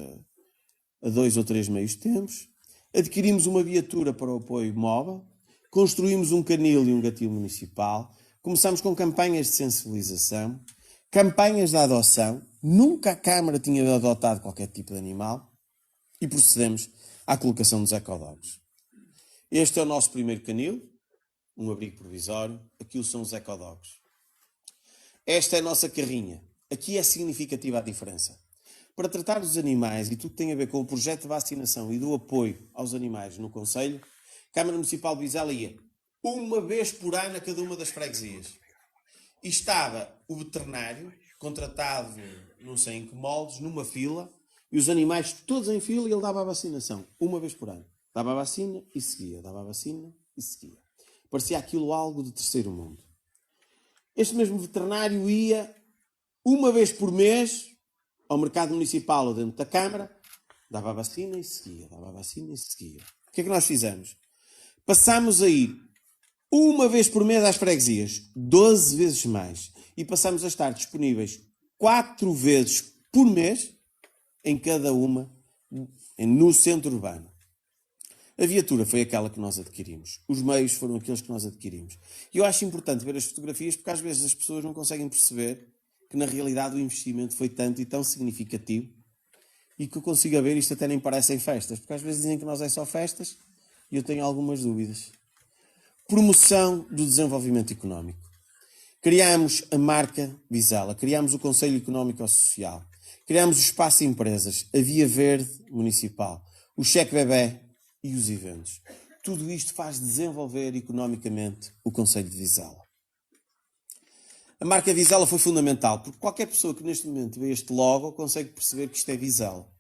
a 2 ou 3 meios tempos. Adquirimos uma viatura para o apoio móvel, construímos um canil e um gatil municipal, começamos com campanhas de sensibilização, campanhas de adoção, nunca a Câmara tinha adotado qualquer tipo de animal e procedemos à colocação dos ecodogs. Este é o nosso primeiro canil, um abrigo provisório, aqui são os ecodogs. Esta é a nossa carrinha, aqui é significativa a diferença. Para tratar dos animais e tudo que tem a ver com o projeto de vacinação e do apoio aos animais no Conselho, a Câmara Municipal de Vizela ia uma vez por ano a cada uma das freguesias. E estava o veterinário, contratado não sei em que moldes, numa fila, e os animais todos em fila e ele dava a vacinação, uma vez por ano. Dava a vacina e seguia, dava a vacina e seguia. Parecia aquilo algo de terceiro mundo. Este mesmo veterinário ia uma vez por mês ao mercado municipal ou dentro da Câmara, dava a vacina e seguia, dava a vacina e seguia. O que é que nós fizemos? Passámos a ir uma vez por mês às freguesias, 12 vezes mais, e passámos a estar disponíveis 4 vezes por mês em cada uma no centro urbano. A viatura foi aquela que nós adquirimos. Os meios foram aqueles que nós adquirimos. E eu acho importante ver as fotografias porque às vezes as pessoas não conseguem perceber que na realidade o investimento foi tanto e tão significativo e que eu consigo ver isto até nem parecem festas, porque às vezes dizem que nós é só festas e eu tenho algumas dúvidas. Promoção do desenvolvimento económico. Criámos a marca Vizela, criámos o Conselho Económico e Social, criámos o Espaço Empresas, a Via Verde Municipal, o Cheque Bebé e os eventos. Tudo isto faz desenvolver economicamente o Conselho de Vizela. A marca Vizela foi fundamental, porque qualquer pessoa que neste momento vê este logo consegue perceber que isto é Vizela.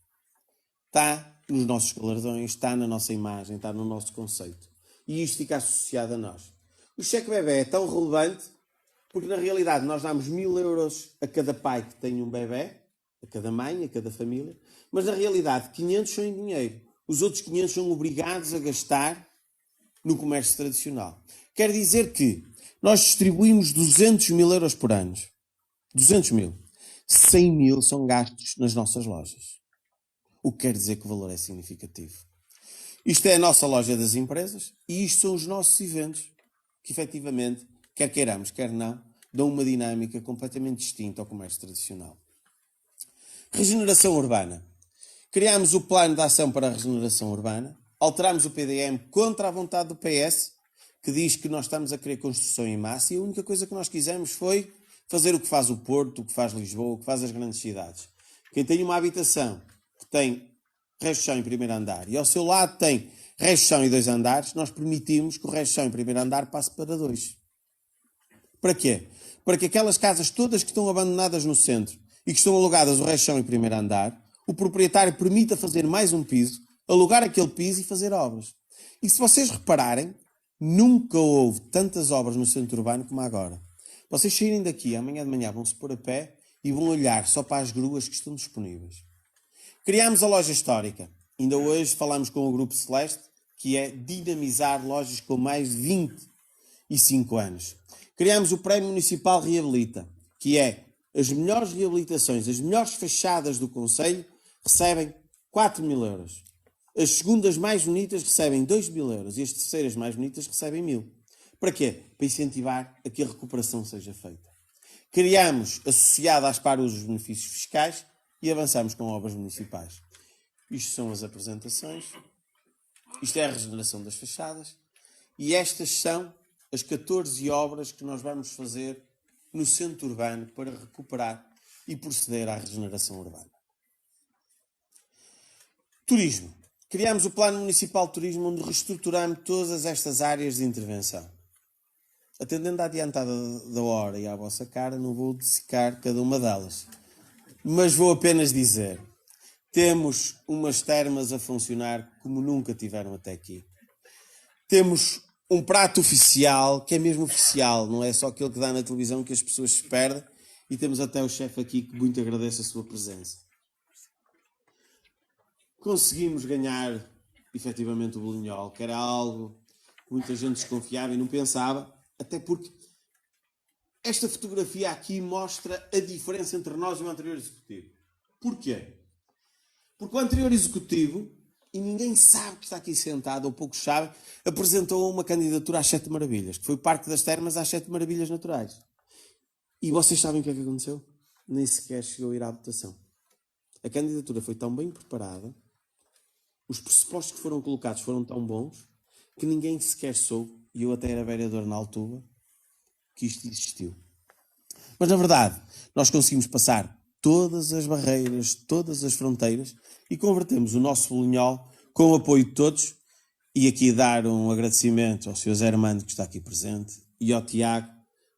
Está nos nossos galardões, está na nossa imagem, está no nosso conceito. E isto fica associado a nós. O cheque bebé é tão relevante porque na realidade nós damos 1000 euros a cada pai que tem um bebé, a cada mãe, a cada família, mas na realidade 500 são em dinheiro. Os outros 500 são obrigados a gastar no comércio tradicional. Quer dizer que nós distribuímos 200 mil euros por ano. 200 mil. 100 mil são gastos nas nossas lojas. O que quer dizer que o valor é significativo. Isto é a nossa loja das empresas e isto são os nossos eventos, que efetivamente, quer queiramos, quer não, dão uma dinâmica completamente distinta ao comércio tradicional. Regeneração urbana. Criámos o plano de ação para a regeneração urbana, alterámos o PDM contra a vontade do PS, que diz que nós estamos a querer construção em massa, e a única coisa que nós quisemos foi fazer o que faz o Porto, o que faz Lisboa, o que faz as grandes cidades. Quem tem uma habitação que tem resto de chão em primeiro andar e ao seu lado tem resto de chão e 2 andares, nós permitimos que o resto de chão em primeiro andar passe para 2. Para quê? Para que aquelas casas todas que estão abandonadas no centro e que estão alugadas o resto de chão em primeiro andar, o proprietário permita fazer mais um piso, alugar aquele piso e fazer obras. E se vocês repararem, nunca houve tantas obras no centro urbano como agora. Vocês saírem daqui, amanhã de manhã vão-se pôr a pé e vão olhar só para as gruas que estão disponíveis. Criámos a loja histórica. Ainda hoje falamos com o Grupo Celeste, que é dinamizar lojas com mais de 25 anos. Criámos o Prémio Municipal Reabilita, que é as melhores reabilitações, as melhores fachadas do Conselho recebem 4 mil euros. As segundas mais bonitas recebem 2 mil euros e as terceiras mais bonitas recebem 1000. Para quê? Para incentivar a que a recuperação seja feita. Criámos, associado às paros, os benefícios fiscais e avançamos com obras municipais. Isto são as apresentações, isto é a regeneração das fachadas e estas são as 14 obras que nós vamos fazer no centro urbano para recuperar e proceder à regeneração urbana. Turismo. Criámos o Plano Municipal de Turismo onde reestruturamos todas estas áreas de intervenção. Atendendo à adiantada da hora e à vossa cara, não vou dissecar cada uma delas. Mas vou apenas dizer, temos umas termas a funcionar como nunca tiveram até aqui. Temos um prato oficial, que é mesmo oficial, não é só aquele que dá na televisão que as pessoas se perdem. E temos até o chefe aqui que muito agradece a sua presença. Conseguimos ganhar efetivamente, o Bolinhol, que era algo que muita gente desconfiava e não pensava, até porque esta fotografia aqui mostra a diferença entre nós e o anterior executivo. Porquê? Porque o anterior executivo, e ninguém sabe que está aqui sentado, ou poucos sabem, apresentou uma candidatura às 7 Maravilhas, que foi o Parque das Termas às 7 Maravilhas Naturais. E vocês sabem o que é que aconteceu? Nem sequer chegou a ir à votação. A candidatura foi tão bem preparada, os pressupostos que foram colocados foram tão bons, que ninguém sequer soube, e eu até era vereador na altura, que isto existiu. Mas na verdade, nós conseguimos passar todas as barreiras, todas as fronteiras e convertemos o nosso Bolinhol com o apoio de todos. E aqui dar um agradecimento ao Sr. Zé Armando, que está aqui presente, e ao Tiago,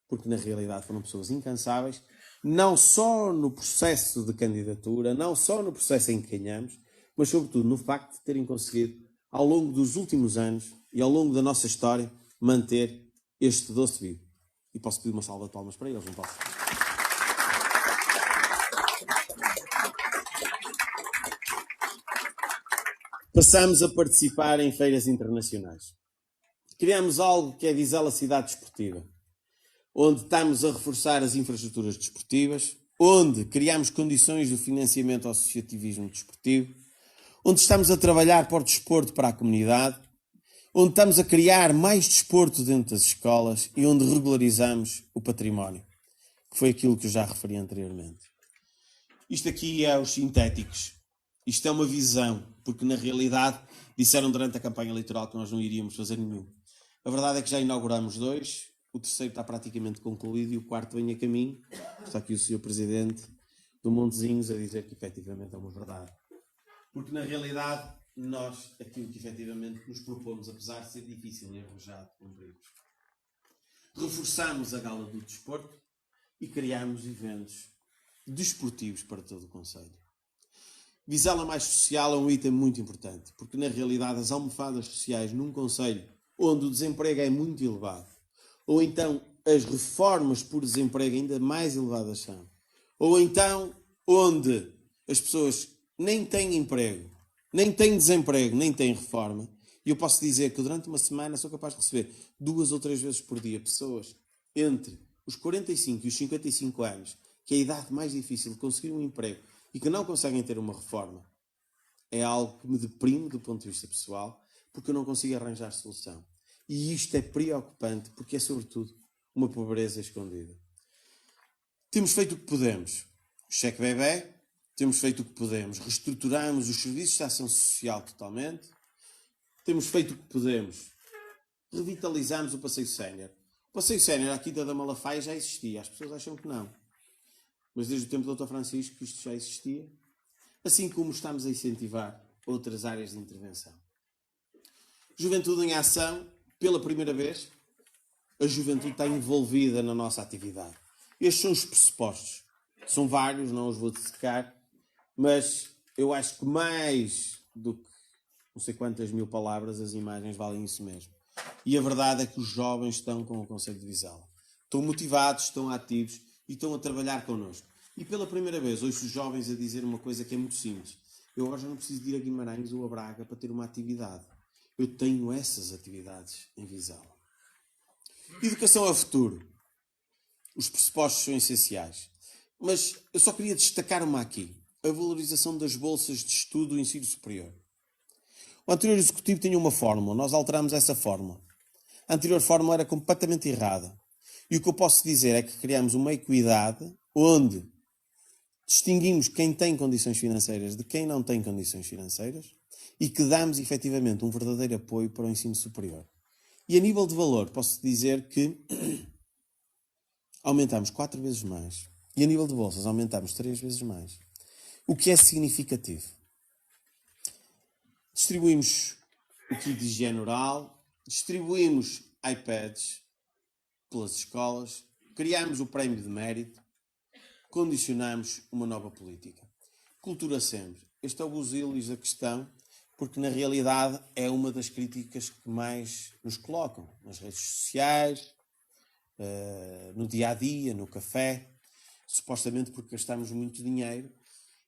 porque na realidade foram pessoas incansáveis, não só no processo de candidatura, não só no processo em que ganhamos, mas sobretudo no facto de terem conseguido, ao longo dos últimos anos e ao longo da nossa história, manter este doce vivo. E posso pedir uma salva de palmas para eles, não posso? Passamos a participar em feiras internacionais. Criamos algo que é Vizela Cidade Desportiva, onde estamos a reforçar as infraestruturas desportivas, onde criamos condições do financiamento ao associativismo desportivo, onde estamos a trabalhar para o desporto para a comunidade, onde estamos a criar mais desporto dentro das escolas e onde regularizamos o património, que foi aquilo que eu já referi anteriormente. Isto aqui é os sintéticos. Isto é uma visão, porque na realidade disseram durante a campanha eleitoral que nós não iríamos fazer nenhum. A verdade é que já inauguramos 2, o terceiro está praticamente concluído e o quarto vem a caminho. Está aqui o Sr. Presidente do Montezinhos a dizer que efetivamente é uma verdade. Porque na realidade nós, aquilo que efetivamente nos propomos, apesar de ser difícil e arrojado, cumprimos. Reforçamos a Gala do Desporto e criamos eventos desportivos para todo o concelho. Vizela Mais Social é um item muito importante, porque na realidade as almofadas sociais num concelho onde o desemprego é muito elevado, ou então as reformas por desemprego ainda mais elevadas são, ou então onde as pessoas nem têm emprego, nem têm desemprego, nem têm reforma, e eu posso dizer que durante uma semana sou capaz de receber 2 ou 3 vezes por dia pessoas entre os 45 e os 55 anos, que é a idade mais difícil de conseguir um emprego e que não conseguem ter uma reforma. É algo que me deprime do ponto de vista pessoal, porque eu não consigo arranjar solução. E isto é preocupante, porque é sobretudo uma pobreza escondida. Temos feito o que podemos. O cheque bebé, temos feito o que podemos. Reestruturamos os serviços de ação social totalmente. Temos feito o que podemos. Revitalizamos o Passeio Sénior. O Passeio Sénior aqui da Malafaia já existia. As pessoas acham que não. Mas desde o tempo do Dr. Francisco isto já existia. Assim como estamos a incentivar outras áreas de intervenção. Juventude em Ação, pela primeira vez, a juventude está envolvida na nossa atividade. Estes são os pressupostos. São vários, não os vou dissecar, mas eu acho que mais do que não sei quantas mil palavras, as imagens valem isso mesmo. E a verdade é que os jovens estão com o Concelho de Vizela. Estão motivados, estão ativos e estão a trabalhar connosco. E pela primeira vez ouço os jovens a dizer uma coisa que é muito simples. Eu agora já não preciso de ir a Guimarães ou a Braga para ter uma atividade. Eu tenho essas atividades em Vizela. Educação ao futuro. Os pressupostos são essenciais. Mas eu só queria destacar uma aqui. A valorização das bolsas de estudo do ensino superior. O anterior executivo tinha uma fórmula. Nós alteramos essa fórmula. A anterior fórmula era completamente errada. E o que eu posso dizer é que criamos uma equidade onde distinguimos quem tem condições financeiras de quem não tem condições financeiras e que damos efetivamente um verdadeiro apoio para o ensino superior. E a nível de valor, posso dizer que aumentamos 4 vezes mais. E a nível de bolsas, aumentamos 3 vezes mais. O que é significativo. Distribuímos o kit de higiene oral, distribuímos iPads pelas escolas, criamos o prémio de mérito, condicionamos uma nova política. Cultura sempre. Este é o busilis da questão, porque na realidade é uma das críticas que mais nos colocam nas redes sociais, no dia-a-dia, no café, supostamente porque gastamos muito dinheiro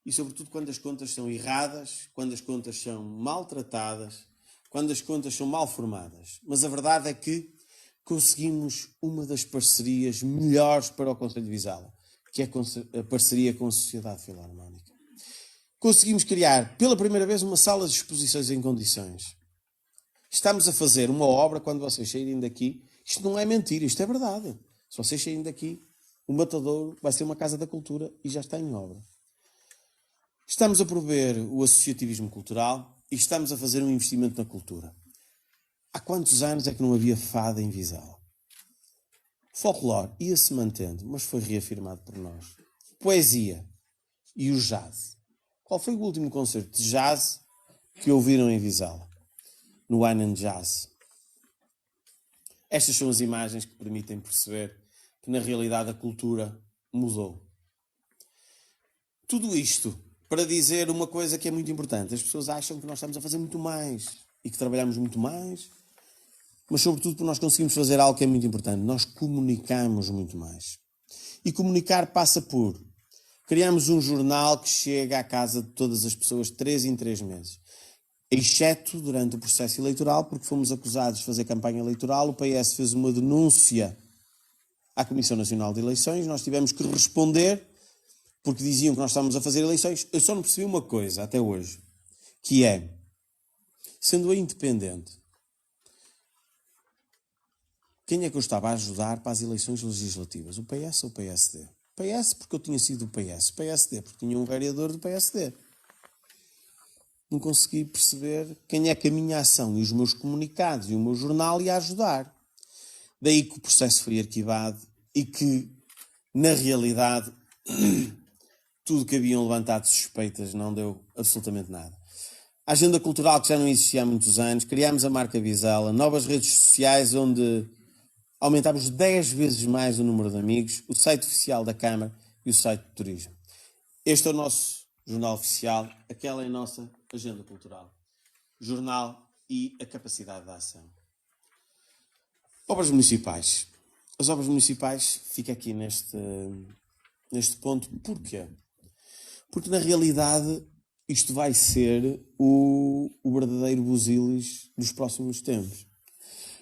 e sobretudo quando as contas são erradas, quando as contas são maltratadas, quando as contas são mal formadas. Mas a verdade é que conseguimos uma das parcerias melhores para o Concelho de Vizela, que é a parceria com a Sociedade Filarmónica. Conseguimos criar, pela primeira vez, uma sala de exposições em condições. Estamos a fazer uma obra, quando vocês saírem daqui, isto não é mentira, isto é verdade. Se vocês saírem daqui, o Matadouro vai ser uma casa da cultura e já está em obra. Estamos a promover o associativismo cultural e estamos a fazer um investimento na cultura. Há quantos anos é que não havia fado em Vizela? O folclore ia-se mantendo, mas foi reafirmado por nós. Poesia e o jazz. Qual foi o último concerto de jazz que ouviram em Vizela? No Wine and Jazz. Estas são as imagens que permitem perceber que na realidade a cultura mudou. Tudo isto para dizer uma coisa que é muito importante. As pessoas acham que nós estamos a fazer muito mais e que trabalhamos muito mais, mas sobretudo porque nós conseguimos fazer algo que é muito importante. Nós comunicamos muito mais. E comunicar passa por criamos um jornal que chega à casa de todas as pessoas 3 em 3 meses. Exceto durante o processo eleitoral, porque fomos acusados de fazer campanha eleitoral, o PS fez uma denúncia à Comissão Nacional de Eleições, nós tivemos que responder, porque diziam que nós estávamos a fazer eleições. Eu só não percebi uma coisa até hoje, que é, sendo eu independente, quem é que eu estava a ajudar para as eleições legislativas? O PS ou o PSD? PS porque eu tinha sido do PS, PSD porque tinha um vereador do PSD. Não consegui perceber quem é que a minha ação e os meus comunicados e o meu jornal ia ajudar. Daí que o processo foi arquivado e que, na realidade, tudo que haviam levantado suspeitas não deu absolutamente nada. A agenda cultural que já não existia há muitos anos, criámos a marca Vizela, novas redes sociais onde aumentámos 10 vezes mais o número de amigos, o site oficial da Câmara e o site de turismo. Este é o nosso jornal oficial, aquela é a nossa agenda cultural. Jornal e a capacidade de ação. Obras municipais. As obras municipais, fica aqui neste ponto. Porquê? Porque na realidade isto vai ser o verdadeiro busilis dos próximos tempos.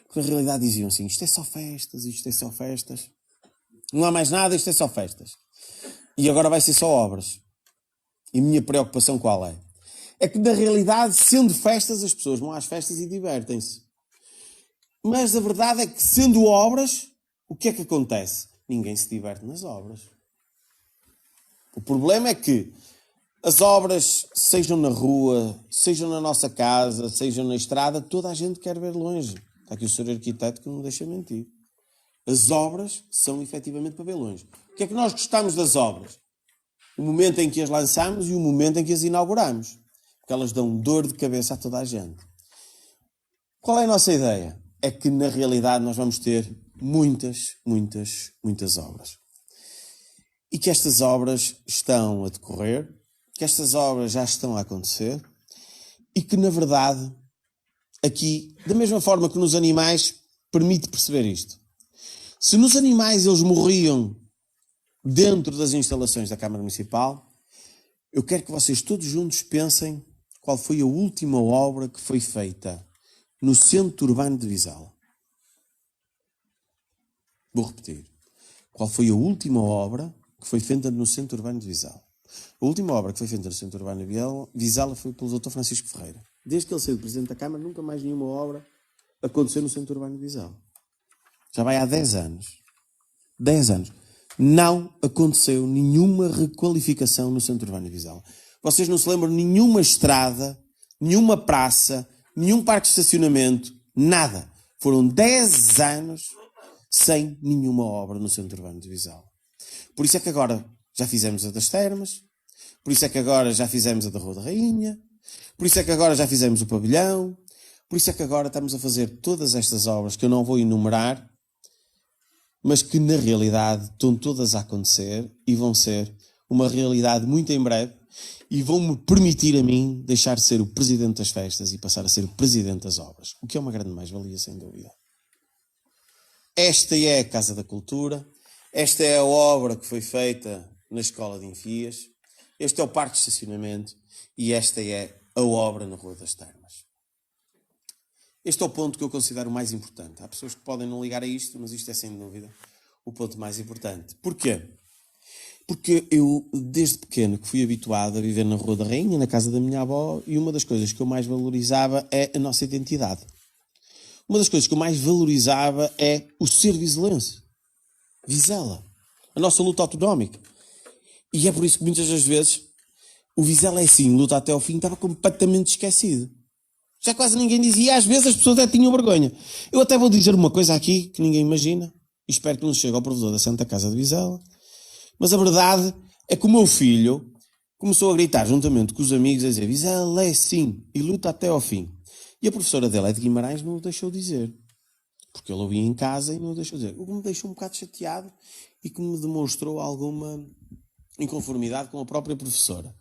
Porque na realidade diziam assim, isto é só festas, isto é só festas. Não há mais nada, isto é só festas. E agora vai ser só obras. E a minha preocupação qual é? É que na realidade, sendo festas, as pessoas vão às festas e divertem-se. Mas a verdade é que, sendo obras, o que é que acontece? Ninguém se diverte nas obras. O problema é que as obras, sejam na rua, sejam na nossa casa, sejam na estrada, toda a gente quer ver longe. Está aqui o senhor arquiteto que não me deixa mentir. As obras são efetivamente para ver longe. O que é que nós gostamos das obras? O momento em que as lançamos e o momento em que as inauguramos. Porque elas dão dor de cabeça a toda a gente. Qual é a nossa ideia? É que na realidade nós vamos ter muitas obras. E que estas obras estão a decorrer, que estas obras já estão a acontecer e que na verdade aqui, da mesma forma que nos animais, permite perceber isto. Se nos animais eles morriam dentro das instalações da Câmara Municipal, eu quero que vocês todos juntos pensem qual foi a última obra que foi feita no Centro Urbano de Vizela. Vou repetir. Qual foi a última obra que foi feita no Centro Urbano de Vizela? A última obra que foi feita no Centro Urbano de Vizela foi pelo Dr. Francisco Ferreira. Desde que ele saiu Presidente da Câmara, nunca mais nenhuma obra aconteceu no Centro Urbano de Vizela. Já vai há 10 anos. 10 anos. Não aconteceu nenhuma requalificação no Centro Urbano de Vizela. Vocês não se lembram de nenhuma estrada, nenhuma praça, nenhum parque de estacionamento, nada. Foram 10 anos sem nenhuma obra no Centro Urbano de Vizela. Por isso é que agora já fizemos a das Termas, por isso é que agora já fizemos a da Rua da Rainha, por isso é que agora já fizemos o pavilhão, por isso é que agora estamos a fazer todas estas obras que eu não vou enumerar, mas que na realidade estão todas a acontecer e vão ser uma realidade muito em breve e vão-me permitir a mim deixar de ser o presidente das festas e passar a ser o presidente das obras, o que é uma grande mais-valia, sem dúvida. Esta é a Casa da Cultura, esta é a obra que foi feita na Escola de Enfias, este é o parque de estacionamento e esta é a obra na Rua das Termas. Este é o ponto que eu considero o mais importante. Há pessoas que podem não ligar a isto, mas isto é sem dúvida o ponto mais importante. Porquê? Porque eu, desde pequeno, que fui habituado a viver na Rua da Rainha, na casa da minha avó, e uma das coisas que eu mais valorizava é a nossa identidade. Uma das coisas que eu mais valorizava é o ser vizelense. Vizela. A nossa luta autonómica. E é por isso que muitas das vezes o Vizela é assim, luta até ao fim, estava completamente esquecido. Já quase ninguém dizia, e às vezes as pessoas até tinham vergonha. Eu até vou dizer uma coisa aqui que ninguém imagina, e espero que não chegue ao provedor da Santa Casa de Vizela, mas a verdade é que o meu filho começou a gritar juntamente com os amigos a dizer Vizela é sim, e luta até ao fim. E a professora dele é de Guimarães, não o deixou dizer. Porque ele ouvia em casa e não o deixou dizer. O que me deixou um bocado chateado e que me demonstrou alguma inconformidade com a própria professora.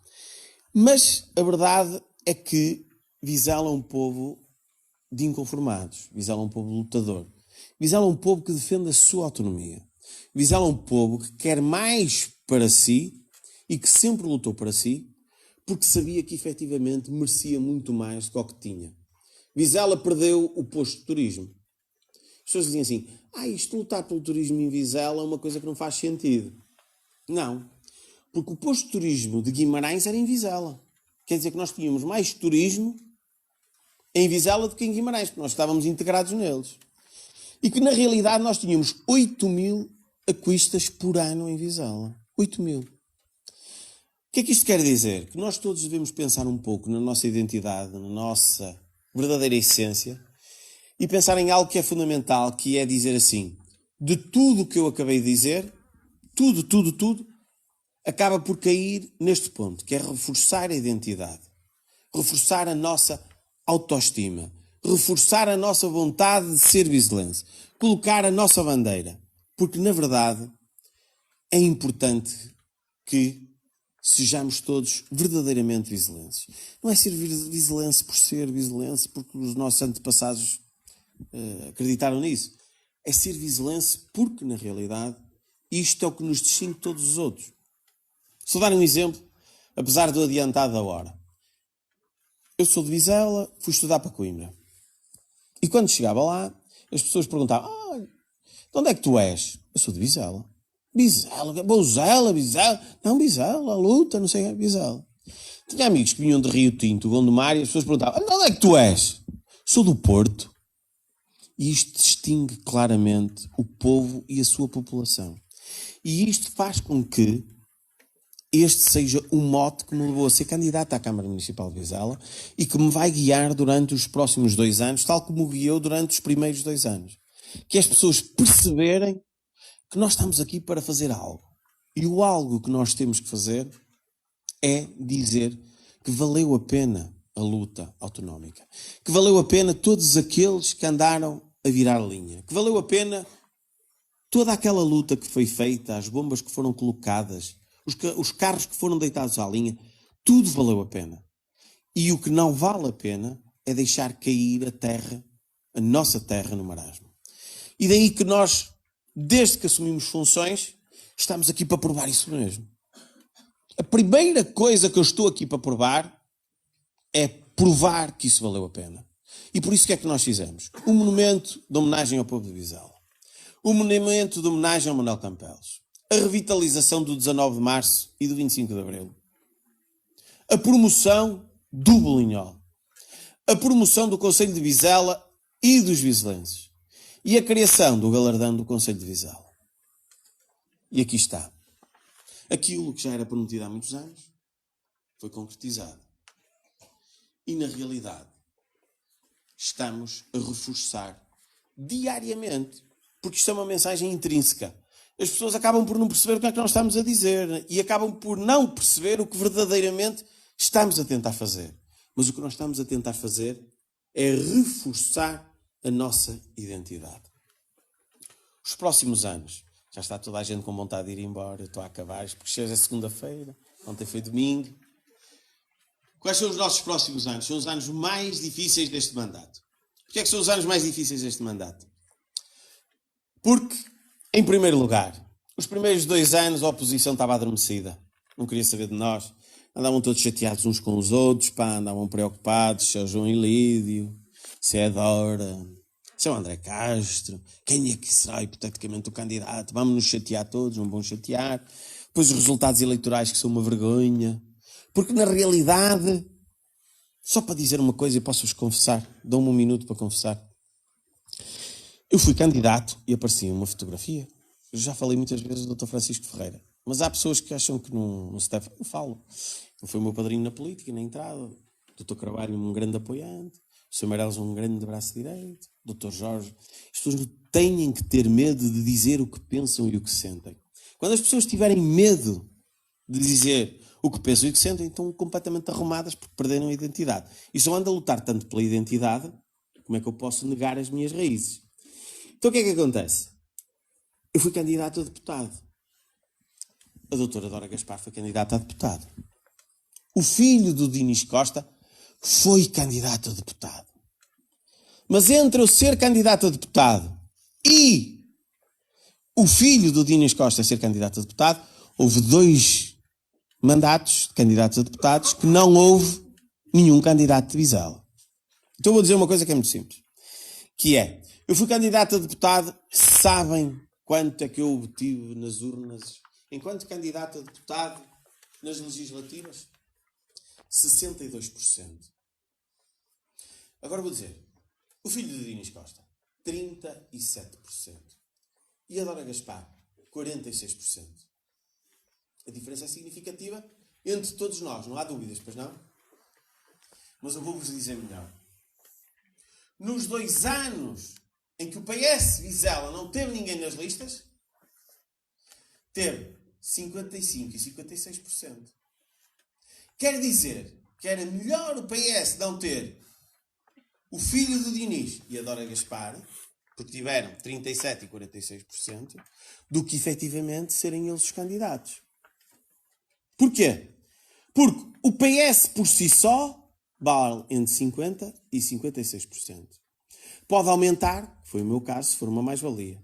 Mas a verdade é que Vizela é um povo de inconformados. Vizela é um povo lutador. Vizela é um povo que defende a sua autonomia. Vizela é um povo que quer mais para si e que sempre lutou para si porque sabia que efetivamente merecia muito mais do que o que tinha. Vizela perdeu o posto de turismo. As pessoas diziam assim, isto lutar pelo turismo em Vizela é uma coisa que não faz sentido. Não, porque o posto de turismo de Guimarães era em Vizela. Quer dizer que nós tínhamos mais turismo em Vizela do que em Guimarães, porque nós estávamos integrados neles. E que na realidade nós tínhamos 8.000 aquistas por ano em Vizela. 8.000. O que é que isto quer dizer? Que nós todos devemos pensar um pouco na nossa identidade, na nossa verdadeira essência e pensar em algo que é fundamental, que é dizer assim, de tudo o que eu acabei de dizer, tudo, acaba por cair neste ponto, que é reforçar a identidade, reforçar a nossa autoestima, reforçar a nossa vontade de ser vizelense, colocar a nossa bandeira, porque na verdade é importante que sejamos todos verdadeiramente vizelenses. Não é ser vizelense por ser vizelense, porque os nossos antepassados acreditaram nisso. É ser vizelense porque, na realidade, isto é o que nos distingue de todos os outros. Se eu dar um exemplo, apesar do adiantado da hora. Eu sou de Vizela, fui estudar para Coimbra. E quando chegava lá, as pessoas perguntavam, de onde é que tu és? Eu sou de Vizela. Vizela, Bouzela, Vizela. Não, Vizela, luta, não sei, Vizela. Tinha amigos que vinham de Rio Tinto, Gondomar, e as pessoas perguntavam, de onde é que tu és? Sou do Porto. E isto distingue claramente o povo e a sua população. E isto faz com que este seja o mote que me levou a ser candidato à Câmara Municipal de Vizela e que me vai guiar durante os próximos 2 anos, tal como me guiou durante os primeiros 2 anos. Que é as pessoas perceberem que nós estamos aqui para fazer algo. E o algo que nós temos que fazer é dizer que valeu a pena a luta autonómica. Que valeu a pena todos aqueles que andaram a virar linha. Que valeu a pena toda aquela luta que foi feita, as bombas que foram colocadas, os carros que foram deitados à linha, tudo valeu a pena. E o que não vale a pena é deixar cair a terra, a nossa terra no marasmo. E daí que nós, desde que assumimos funções, estamos aqui para provar isso mesmo. A primeira coisa que eu estou aqui para provar é provar que isso valeu a pena. E por isso que é que nós fizemos? Um monumento de homenagem ao povo de Vizela. Um monumento de homenagem ao Manuel Campelos. A revitalização do 19 de Março e do 25 de Abril. A promoção do Bolinhol. A promoção do Concelho de Vizela e dos vizelenses. E a criação do galardão do Concelho de Vizela. E aqui está. Aquilo que já era prometido há muitos anos foi concretizado. E na realidade estamos a reforçar diariamente, porque isto é uma mensagem intrínseca. As pessoas acabam por não perceber o que é que nós estamos a dizer e acabam por não perceber o que verdadeiramente estamos a tentar fazer. Mas o que nós estamos a tentar fazer é reforçar a nossa identidade. Os próximos anos, já está toda a gente com vontade de ir embora, eu estou a acabar, porque chega a segunda-feira, ontem foi domingo. Quais são os nossos próximos anos? São os anos mais difíceis deste mandato. Porquê é que são os anos mais difíceis deste mandato? Porque, em primeiro lugar, os primeiros 2 anos a oposição estava adormecida. Não queria saber de nós. Andavam todos chateados uns com os outros, andavam preocupados, Sr. João e Lídio. se é a Dora, se é o André Castro, quem é que será hipoteticamente o candidato? Vamos nos chatear todos, não vão chatear. Depois os resultados eleitorais que são uma vergonha. Porque na realidade, só para dizer uma coisa e posso-vos confessar, dou-me um minuto para confessar. Eu fui candidato e aparecia uma fotografia. Eu já falei muitas vezes do Dr. Francisco Ferreira. Mas há pessoas que acham que não se deve. Eu falo. Ele foi o meu padrinho na política, na entrada. O Dr. Carvalho, um grande apoiante. O Sr. Meireles, um grande braço direito. O Dr. Jorge. As pessoas não têm que ter medo de dizer o que pensam e o que sentem. Quando as pessoas tiverem medo de dizer o que pensam e o que sentem, estão completamente arrumadas porque perderam a identidade. E se eu ando a lutar tanto pela identidade, como é que eu posso negar as minhas raízes? Então o que é que acontece? Eu fui candidato a deputado. A doutora Dora Gaspar foi candidata a deputado. O filho do Dinis Costa foi candidato a deputado. Mas entre eu ser candidato a deputado e o filho do Dinis Costa ser candidato a deputado, houve 2 mandatos de candidatos a deputados que não houve nenhum candidato de Vizela. Então eu vou dizer uma coisa que é muito simples. Que é, eu fui candidato a deputado, sabem quanto é que eu obtive nas urnas enquanto candidato a deputado nas legislativas? 62%. Agora vou dizer, o filho de Dinis Costa, 37%. E a Dora Gaspar, 46%. A diferença é significativa entre todos nós, não há dúvidas, pois não? Mas eu vou-vos dizer melhor. Nos 2 anos em que o PS Vizela não teve ninguém nas listas, teve 55% e 56%. Quer dizer que era melhor o PS não ter o filho do Dinis e a Dora Gaspar, porque tiveram 37% e 46%, do que efetivamente serem eles os candidatos. Porquê? Porque o PS por si só vale entre 50% e 56%. Pode aumentar, foi o meu caso, se for uma mais-valia.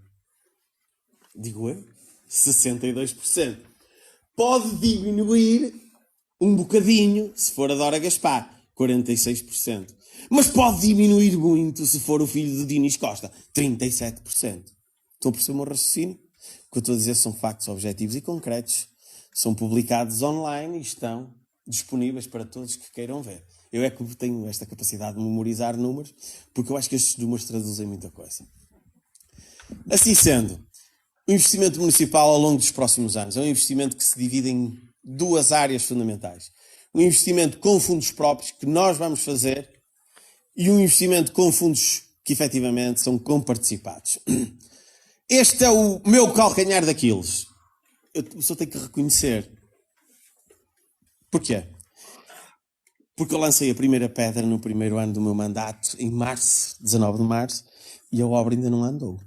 Digo eu, 62%. Pode diminuir um bocadinho, se for a Dora Gaspar, 46%. Mas pode diminuir muito se for o filho de Dinis Costa, 37%. Estão a perceber o meu raciocínio? O que eu estou a dizer são factos objetivos e concretos. São publicados online e estão disponíveis para todos que queiram ver. Eu é que tenho esta capacidade de memorizar números, porque eu acho que estes números traduzem muita coisa. Assim sendo, o investimento municipal ao longo dos próximos anos é um investimento que se divide em 2 áreas fundamentais. Um investimento com fundos próprios que nós vamos fazer e um investimento com fundos que efetivamente são comparticipados. Este é o meu calcanhar daqueles. Eu só tenho que reconhecer. Porquê? Porque eu lancei a primeira pedra no primeiro ano do meu mandato, em março, 19 de março, e a obra ainda não andou.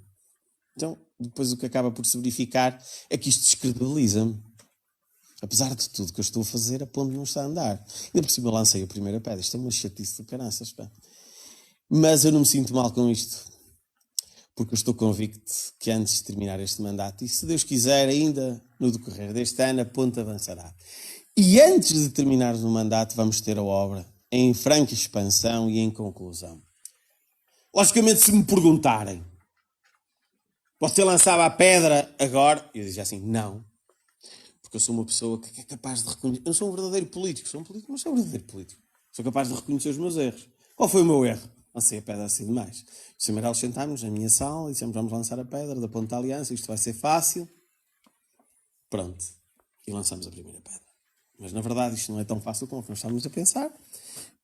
Então, depois o que acaba por se verificar é que isto descredibiliza-me. Apesar de tudo que eu estou a fazer, a ponte não está a andar. Ainda por cima eu lancei a primeira pedra. Isto é uma chatice de caraças, pá. Mas eu não me sinto mal com isto. Porque eu estou convicto que antes de terminar este mandato, e se Deus quiser, ainda no decorrer deste ano, a ponte avançará. E antes de terminarmos o mandato, vamos ter a obra em franca expansão e em conclusão. Logicamente, se me perguntarem, você lançava a pedra agora? Eu dizia assim, não. Porque eu sou uma pessoa que é capaz de reconhecer. Eu não sou um verdadeiro político, sou um político, mas sou um verdadeiro político. Sou capaz de reconhecer os meus erros. Qual foi o meu erro? Lancei a pedra assim demais. O Sr. Meireles sentámos na minha sala e dissemos, vamos lançar a pedra da Ponte da Aliança, isto vai ser fácil. Pronto. E lançamos a primeira pedra. Mas na verdade isto não é tão fácil como nós estamos a pensar.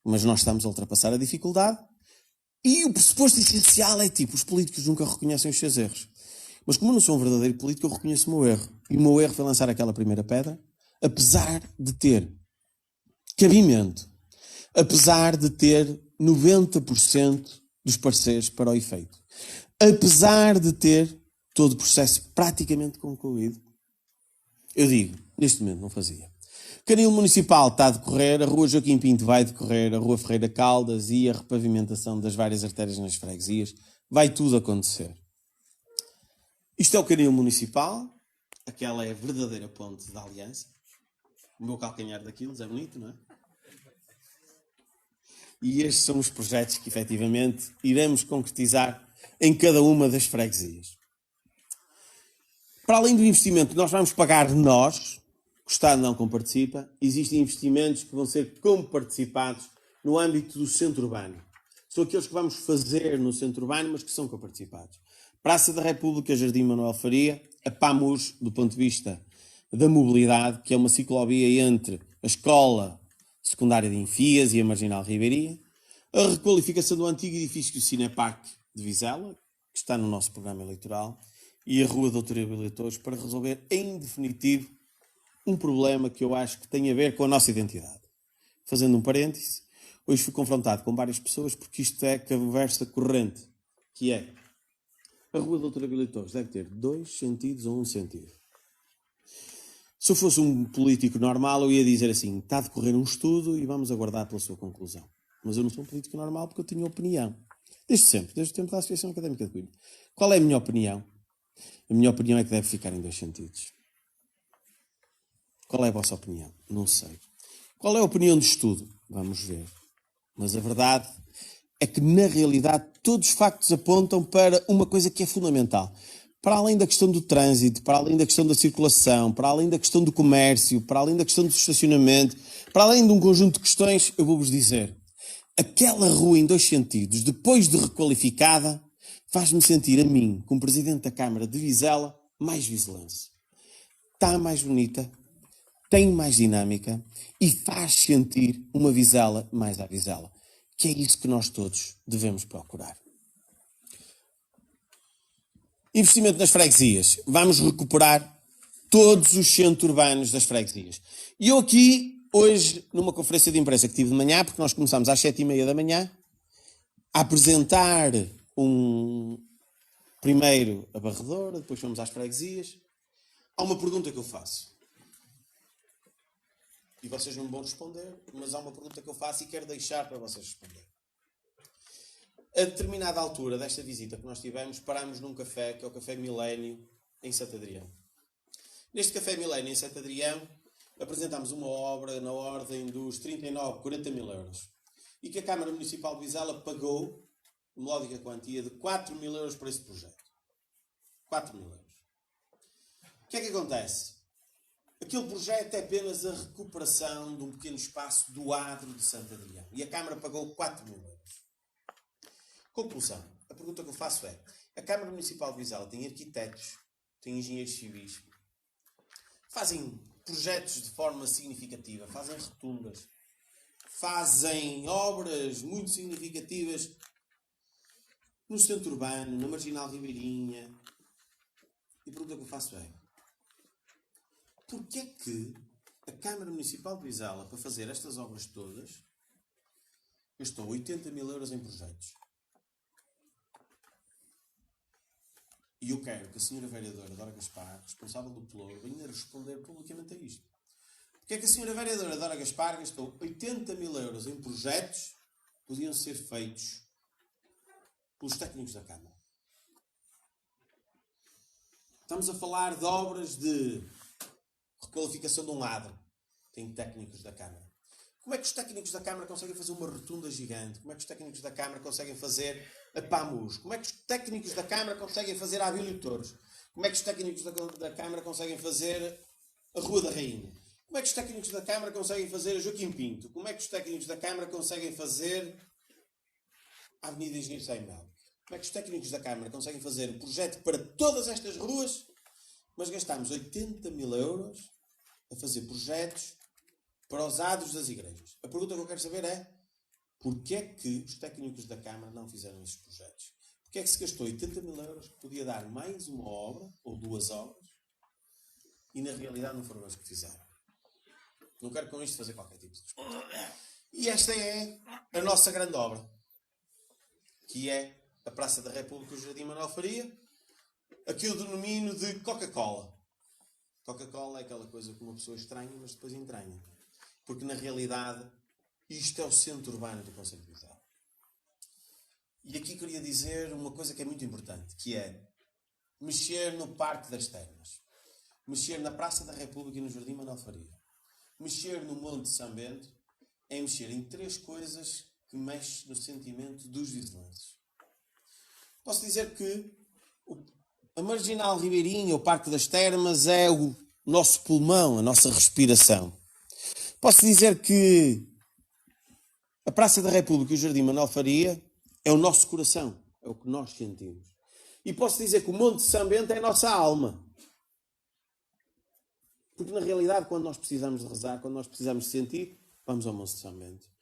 Mas nós estamos a ultrapassar a dificuldade. E o pressuposto essencial é tipo, os políticos nunca reconhecem os seus erros. Mas como eu não sou um verdadeiro político, eu reconheço o meu erro. E o meu erro foi lançar aquela primeira pedra, apesar de ter cabimento, apesar de ter 90% dos parceiros para o efeito, apesar de ter todo o processo praticamente concluído, eu digo, neste momento não fazia. O Canil Municipal está a decorrer, a Rua Joaquim Pinto vai decorrer, a Rua Ferreira Caldas e a repavimentação das várias artérias nas freguesias, vai tudo acontecer. Isto é o Canil Municipal, aquela é a verdadeira ponte da Aliança. O meu calcanhar daquilo é bonito, não é? E estes são os projetos que efetivamente iremos concretizar em cada uma das freguesias. Para além do investimento que nós vamos pagar nós, o Estado não comparticipa, existem investimentos que vão ser comparticipados no âmbito do centro urbano. São aqueles que vamos fazer no centro urbano, mas que são comparticipados. Praça da República, Jardim Manuel Faria, a PAMUS, do ponto de vista da mobilidade, que é uma ciclovia entre a Escola Secundária de Enfias e a Marginal Ribeirinha, a requalificação do antigo edifício do Cinepark de Vizela, que está no nosso programa eleitoral, e a Rua Doutor Abílio Torres, para resolver em definitivo um problema que eu acho que tem a ver com a nossa identidade. Fazendo um parêntese, hoje fui confrontado com várias pessoas porque isto é conversa corrente, que é a Rua Doutor Abílio Torres deve ter 2 sentidos ou 1 sentido. Se eu fosse um político normal, eu ia dizer assim, está a decorrer um estudo e vamos aguardar pela sua conclusão. Mas eu não sou um político normal porque eu tenho opinião. Desde sempre, desde o tempo da Associação Académica de Coimbra. Qual é a minha opinião? A minha opinião é que deve ficar em 2 sentidos. Qual é a vossa opinião? Não sei. Qual é a opinião do estudo? Vamos ver. Mas a verdade é que, na realidade, todos os factos apontam para uma coisa que é fundamental. Para além da questão do trânsito, para além da questão da circulação, para além da questão do comércio, para além da questão do estacionamento, para além de um conjunto de questões, eu vou-vos dizer, aquela rua em 2 sentidos, depois de requalificada, faz-me sentir a mim, como Presidente da Câmara de Vizela, mais vizelense. Está mais bonita, tem mais dinâmica e faz sentir uma Vizela mais à Vizela. Que é isso que nós todos devemos procurar. Investimento nas freguesias. Vamos recuperar todos os centros urbanos das freguesias. E eu aqui, hoje, numa conferência de imprensa que tive de manhã, porque nós começamos às 7h30 da manhã, a apresentar primeiro a varredora, depois fomos às freguesias. Há uma pergunta que eu faço. E vocês não vão responder, mas há uma pergunta que eu faço e quero deixar para vocês responderem. A determinada altura desta visita que nós tivemos, parámos num café, que é o Café Milénio, em Santo Adrião. Neste Café Milénio, em Santo Adrião, apresentámos uma obra na ordem dos 40 mil euros. E que a Câmara Municipal de Vizela pagou, módica quantia, de 4 mil euros para esse projeto. 4 mil euros. O que é que acontece? Aquele projeto é apenas a recuperação de um pequeno espaço do adro de Santo Adrião. E a Câmara pagou 4 mil euros. Conclusão. A pergunta que eu faço é, a Câmara Municipal de Vizela tem arquitetos, tem engenheiros civis, fazem projetos de forma significativa, fazem rotundas, fazem obras muito significativas no centro urbano, na Marginal Ribeirinha. E a pergunta que eu faço é, porquê é que a Câmara Municipal de Vizela, para fazer estas obras todas, gastou 80 mil euros em projetos? E eu quero que a senhora vereadora Dora Gaspar, responsável do Pelouro, venha responder publicamente a isto. Porque é que a senhora vereadora Dora Gaspar gastou 80 mil euros em projetos que podiam ser feitos pelos técnicos da Câmara? Estamos a falar de obras de requalificação de um adro. Tem técnicos da Câmara. Como é que os técnicos da Câmara conseguem fazer uma rotunda gigante? Como é que os técnicos da Câmara conseguem fazer a PAMUS? Como é que os técnicos da Câmara conseguem fazer a Abílio Torres? Como é que os técnicos da Câmara conseguem fazer a Rua da Rainha? Como é que os técnicos da Câmara conseguem fazer a Joaquim Pinto? Como é que os técnicos da Câmara conseguem fazer a Avenida Engenheiro Saimel? Como é que os técnicos da Câmara conseguem fazer um projeto para todas estas ruas, mas gastamos 80 mil euros a fazer projetos para os adros das igrejas? A pergunta que eu quero saber é, porquê é que os técnicos da Câmara não fizeram esses projetos? Porquê é que se gastou 80 mil euros que podia dar mais uma obra, ou 2 obras, e na realidade não foram eles que fizeram? Não quero com isto fazer qualquer tipo de resposta. E esta é a nossa grande obra, que é a Praça da República, o Jardim Manuel Faria, aqui eu denomino de Coca-Cola. Coca-Cola é aquela coisa que uma pessoa estranha, mas depois entranha. Porque, na realidade, isto é o centro urbano do Concelho de Vizela. E aqui queria dizer uma coisa que é muito importante, que é mexer no Parque das Termas, mexer na Praça da República e no Jardim Manuel Faria, mexer no Monte de São Bento, é mexer em 3 coisas que mexe no sentimento dos vizelenses. Posso dizer que a Marginal Ribeirinha, o Parque das Termas, é o nosso pulmão, a nossa respiração. Posso dizer que a Praça da República e o Jardim Manuel Faria é o nosso coração, é o que nós sentimos. E posso dizer que o Monte de São Bento é a nossa alma. Porque na realidade, quando nós precisamos de rezar, quando nós precisamos de sentir, vamos ao Monte de São Bento.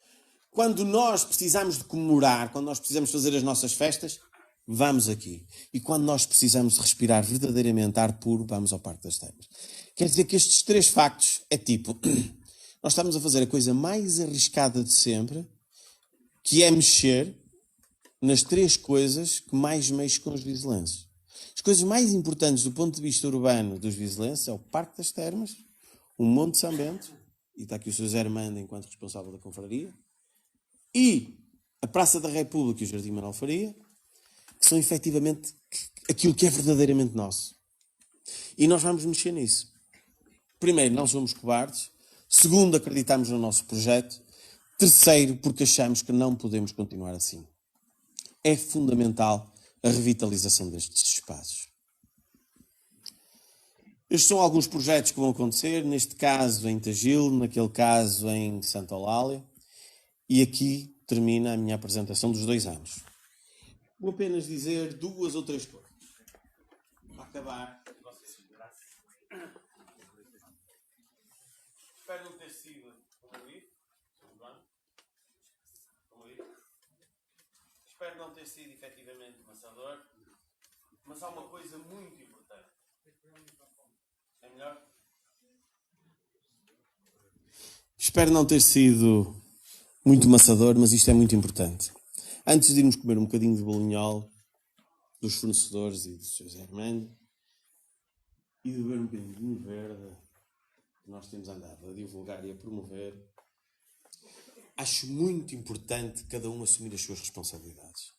Quando nós precisamos de comemorar, quando nós precisamos fazer as nossas festas, vamos aqui. E quando nós precisamos de respirar verdadeiramente ar puro, vamos ao Parque das Termas. Quer dizer que estes 3 factos é tipo, nós estamos a fazer a coisa mais arriscada de sempre, que é mexer nas 3 coisas que mais mexem com os vizelenses. As coisas mais importantes do ponto de vista urbano dos vizelenses é o Parque das Termas, o Monte de São Bento, e está aqui o Sr. Zé Armando enquanto responsável da confraria, e a Praça da República e o Jardim Manuel Faria, que são efetivamente aquilo que é verdadeiramente nosso. E nós vamos mexer nisso. Primeiro, não somos cobardes. Segundo, acreditamos no nosso projeto. Terceiro, porque achamos que não podemos continuar assim. É fundamental a revitalização destes espaços. Estes são alguns projetos que vão acontecer, neste caso em Tagil, naquele caso em Santa Eulália. E aqui termina a minha apresentação dos 2 anos. Vou apenas dizer 2 ou 3 coisas. Para acabar. Espero não ter sido. Espero não ter sido efetivamente maçador. Mas há uma coisa muito importante. É melhor? Espero não ter sido muito maçador, mas isto é muito importante. Antes de irmos comer um bocadinho de bolinhol dos fornecedores e do Sr. Zé Armando e de beber um bocadinho de vinho verde que nós temos andado a divulgar e a promover, acho muito importante cada um assumir as suas responsabilidades.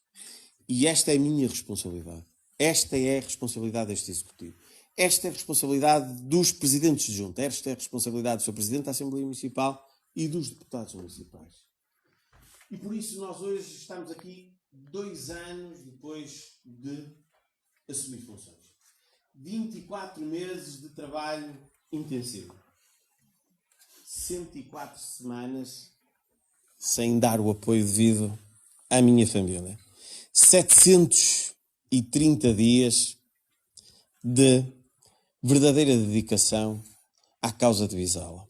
E esta é a minha responsabilidade. Esta é a responsabilidade deste Executivo. Esta é a responsabilidade dos presidentes de junta. Esta é a responsabilidade do Sr. Presidente da Assembleia Municipal e dos deputados municipais. E por isso nós hoje estamos aqui 2 anos depois de assumir funções. 24 meses de trabalho intensivo. 104 semanas sem dar o apoio devido à minha família. 730 dias de verdadeira dedicação à causa de Vizela.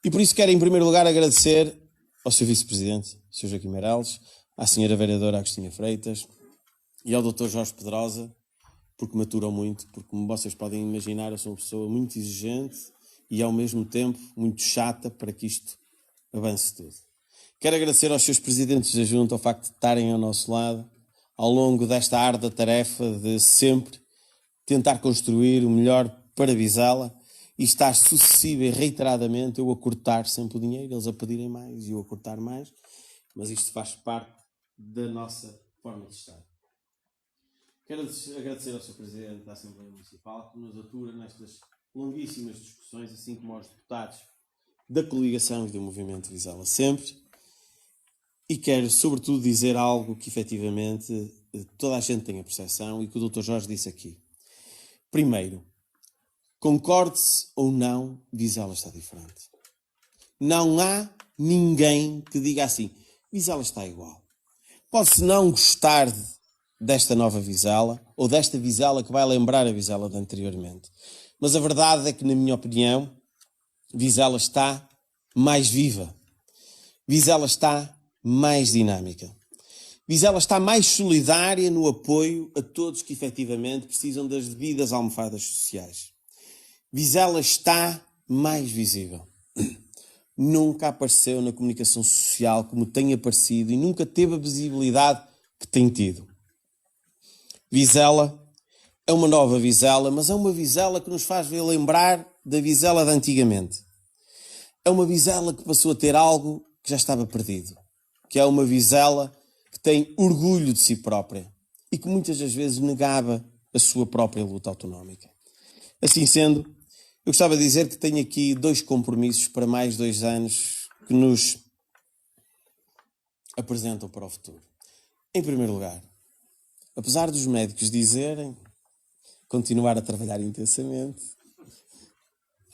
E por isso quero em primeiro lugar agradecer ao Sr. Vice-Presidente, Sr. Joaquim Meirelles, à Sra. Vereadora Agostinha Freitas e ao Dr. Jorge Pedrosa, porque me aturam muito, porque como vocês podem imaginar, eu sou uma pessoa muito exigente e ao mesmo tempo muito chata para que isto avance tudo. Quero agradecer aos seus presidentes da Junta o facto de estarem ao nosso lado ao longo desta árdua tarefa de sempre tentar construir o melhor para Vizela e estar sucessiva e reiteradamente eu a cortar sempre o dinheiro, eles a pedirem mais e eu a cortar mais, mas isto faz parte da nossa forma de estar. Quero agradecer ao Sr. Presidente da Assembleia Municipal que nos atura nestas longuíssimas discussões, assim como aos deputados da coligação e do Movimento Vizela sempre. E quero, sobretudo, dizer algo que, efetivamente, toda a gente tem a percepção e que o Dr. Jorge disse aqui. Primeiro, concorde-se ou não, Vizela está diferente. Não há ninguém que diga assim, Vizela está igual. Pode-se não gostar desta nova Vizela, ou desta Vizela que vai lembrar a Vizela de anteriormente. Mas a verdade é que, na minha opinião, Vizela está mais viva. Vizela está mais dinâmica. Vizela está mais solidária no apoio a todos que efetivamente precisam das devidas almofadas sociais. Vizela está mais visível. Nunca apareceu na comunicação social como tem aparecido e nunca teve a visibilidade que tem tido. Vizela é uma nova Vizela, mas é uma Vizela que nos faz lembrar da Vizela de antigamente. É uma Vizela que passou a ter algo que já estava perdido. Que é uma Vizela que tem orgulho de si própria e que muitas das vezes negava a sua própria luta autonómica. Assim sendo, eu gostava de dizer que tenho aqui 2 compromissos para mais 2 anos que nos apresentam para o futuro? Em primeiro lugar, apesar dos médicos dizerem continuar a trabalhar intensamente,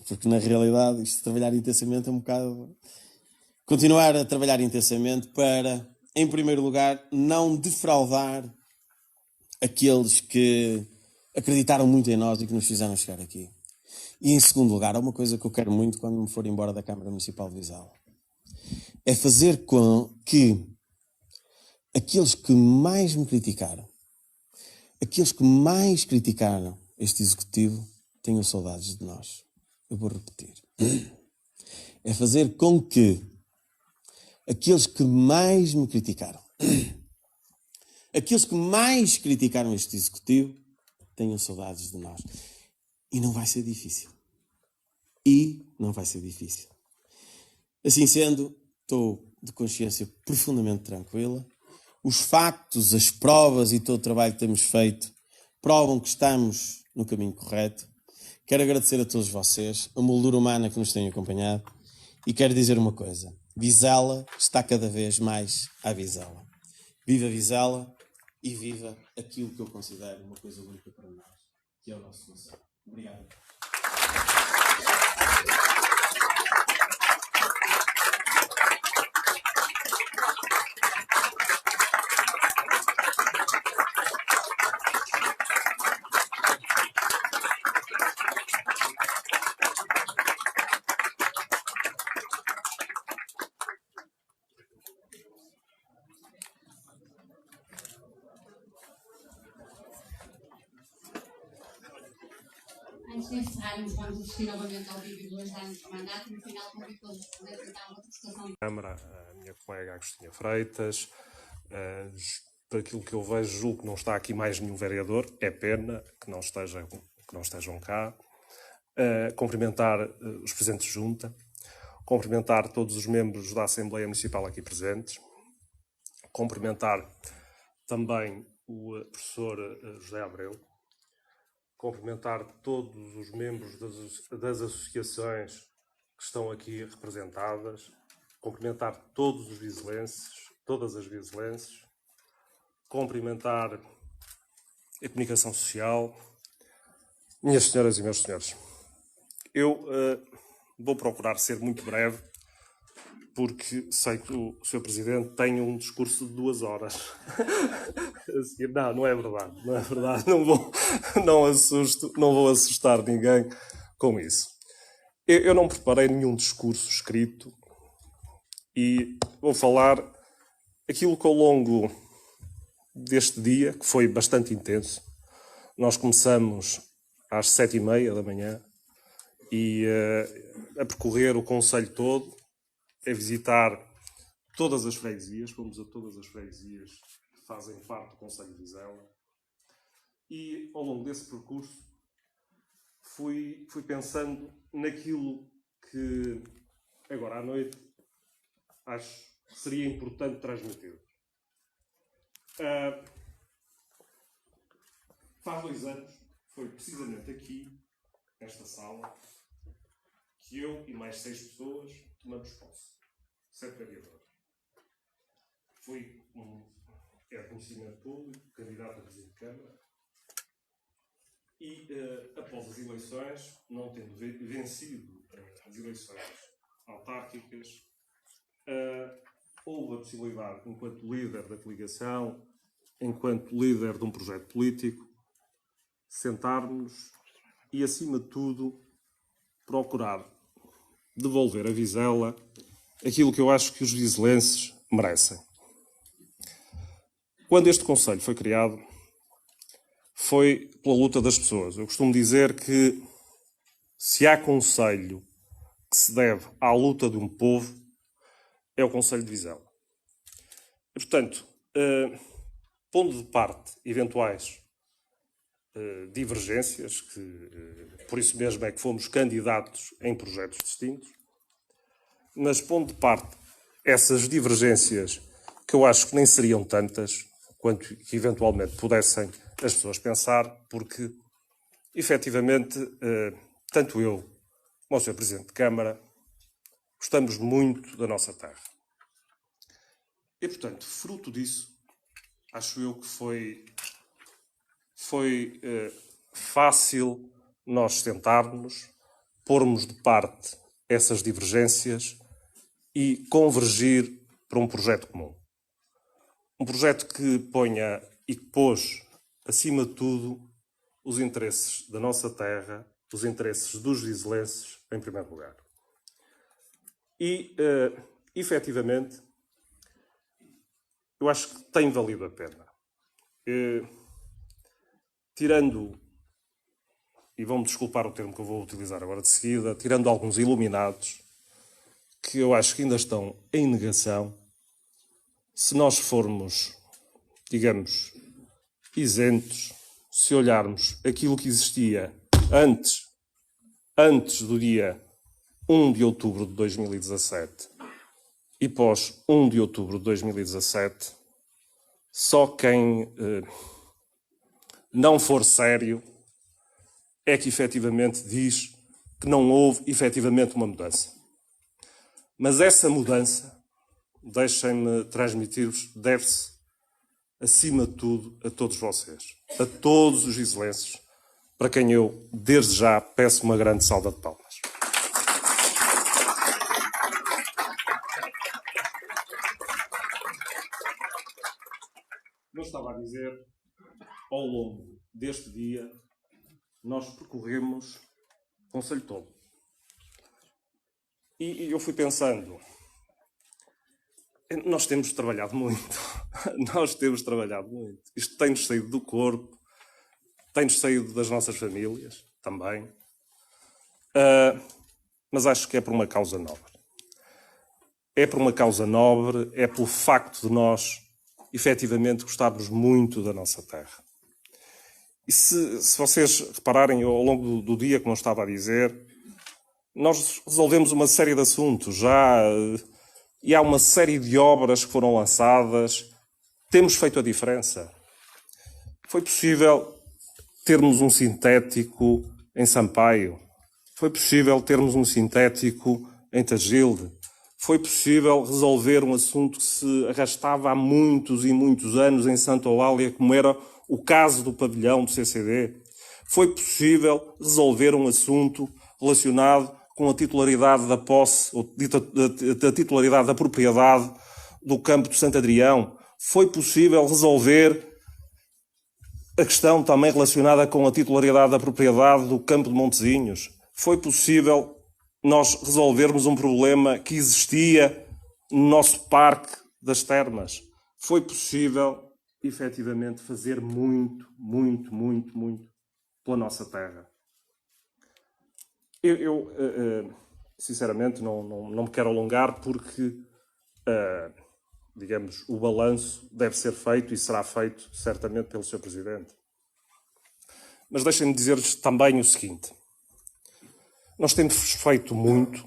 porque na realidade isto de trabalhar intensamente é um bocado... Continuar a trabalhar intensamente para, em primeiro lugar, não defraudar aqueles que acreditaram muito em nós e que nos fizeram chegar aqui. E em segundo lugar, há uma coisa que eu quero muito quando me for embora da Câmara Municipal de Vizela. É fazer com que aqueles que mais me criticaram, aqueles que mais criticaram este Executivo, tenham saudades de nós. Eu vou repetir. É fazer com que aqueles que mais me criticaram, aqueles que mais criticaram este Executivo, tenham saudades de nós. E não vai ser difícil. Assim sendo, estou de consciência profundamente tranquila. Os factos, as provas e todo o trabalho que temos feito provam que estamos no caminho correto. Quero agradecer a todos vocês, a moldura humana que nos tem acompanhado, e quero dizer uma coisa. Vizela está cada vez mais à Vizela. Viva Vizela e viva aquilo que eu considero uma coisa única para nós, que é o nosso conselho. Obrigado. Antes de encerrarmos, vamos assistir novamente ao vídeo dos 2 anos de mandato e no final convido todos a poder tentar uma prestação. Câmara, a minha colega Agostinha Freitas, daquilo que eu vejo, julgo que não está aqui mais nenhum vereador, é pena que não estejam cá. Cumprimentar os presentes de junta, cumprimentar todos os membros da Assembleia Municipal aqui presentes, cumprimentar também o professor José Abreu, cumprimentar todos os membros das associações que estão aqui representadas, cumprimentar todos os vizelenses, todas as vizelenses, cumprimentar a comunicação social. Minhas senhoras e meus senhores, eu vou procurar ser muito breve, porque sei que o Sr. Presidente tem um discurso de 2 horas. Não é verdade. Não vou assustar ninguém com isso. Eu não preparei nenhum discurso escrito e vou falar aquilo que ao longo deste dia, que foi bastante intenso, nós começamos às 7h30 da manhã e a percorrer o concelho todo, a visitar todas as freguesias, fomos a todas as freguesias que fazem parte do Concelho de Vizela, e ao longo desse percurso fui pensando naquilo que agora à noite acho que seria importante transmitir. Faz 2 anos, foi precisamente aqui, nesta sala, que eu e mais 6 pessoas tomamos posse. 7 vereadores. Fui conhecimento público, candidato a presidente de Câmara, e após as eleições, não tendo vencido as eleições autárquicas, houve a possibilidade, enquanto líder da coligação, enquanto líder de um projeto político, sentarmos e, acima de tudo, procurar devolver a Vizela aquilo que eu acho que os vizelenses merecem. Quando este concelho foi criado, foi pela luta das pessoas. Eu costumo dizer que se há concelho que se deve à luta de um povo, é o Concelho de Vizela. E, portanto, pondo de parte eventuais divergências, que por isso mesmo é que fomos candidatos em projetos distintos, mas pondo de parte essas divergências, que eu acho que nem seriam tantas quanto que eventualmente pudessem as pessoas pensar, porque, efetivamente, tanto eu como o Sr. Presidente de Câmara gostamos muito da nossa terra. E, portanto, fruto disso, acho eu que foi fácil nós sentarmos, pormos de parte essas divergências e convergir para um projeto comum. Um projeto que ponha e que pôs, acima de tudo, os interesses da nossa terra, os interesses dos vizelenses, em primeiro lugar. E, efetivamente, eu acho que tem valido a pena. Tirando, e vão-me desculpar o termo que eu vou utilizar agora de seguida, tirando alguns iluminados, que eu acho que ainda estão em negação, se nós formos, digamos, isentos, se olharmos aquilo que existia antes do dia 1 de outubro de 2017 e pós 1 de outubro de 2017, só quem não for sério é que efetivamente diz que não houve efetivamente uma mudança. Mas essa mudança, deixem-me transmitir-vos, deve-se, acima de tudo, a todos vocês, a todos os vizelenses, para quem eu, desde já, peço uma grande salva de palmas. Eu estava a dizer, ao longo deste dia, nós percorremos o concelho todo. E eu fui pensando, nós temos trabalhado muito. Nós temos trabalhado muito. Isto tem-nos saído do corpo, tem-nos saído das nossas famílias também. Mas acho que é por uma causa nobre. É por uma causa nobre, é pelo facto de nós, efetivamente, gostarmos muito da nossa terra. E se vocês repararem, ao longo do dia, como eu estava a dizer, nós resolvemos uma série de assuntos já, e há uma série de obras que foram lançadas. Temos feito a diferença. Foi possível termos um sintético em Sampaio. Foi possível termos um sintético em Tagilde. Foi possível resolver um assunto que se arrastava há muitos e muitos anos em Santa Eulália, como era o caso do pavilhão do CCD. Foi possível resolver um assunto relacionado com a titularidade da posse, ou da titularidade da propriedade do campo de Santo Adrião. Foi possível resolver a questão também relacionada com a titularidade da propriedade do campo de Montezinhos. Foi possível nós resolvermos um problema que existia no nosso parque das termas. Foi possível, efetivamente, fazer muito pela nossa terra. Eu sinceramente, não me quero alongar porque, digamos, o balanço deve ser feito e será feito certamente pelo Sr. Presidente. Mas deixem-me dizer-lhes também o seguinte. Nós temos feito muito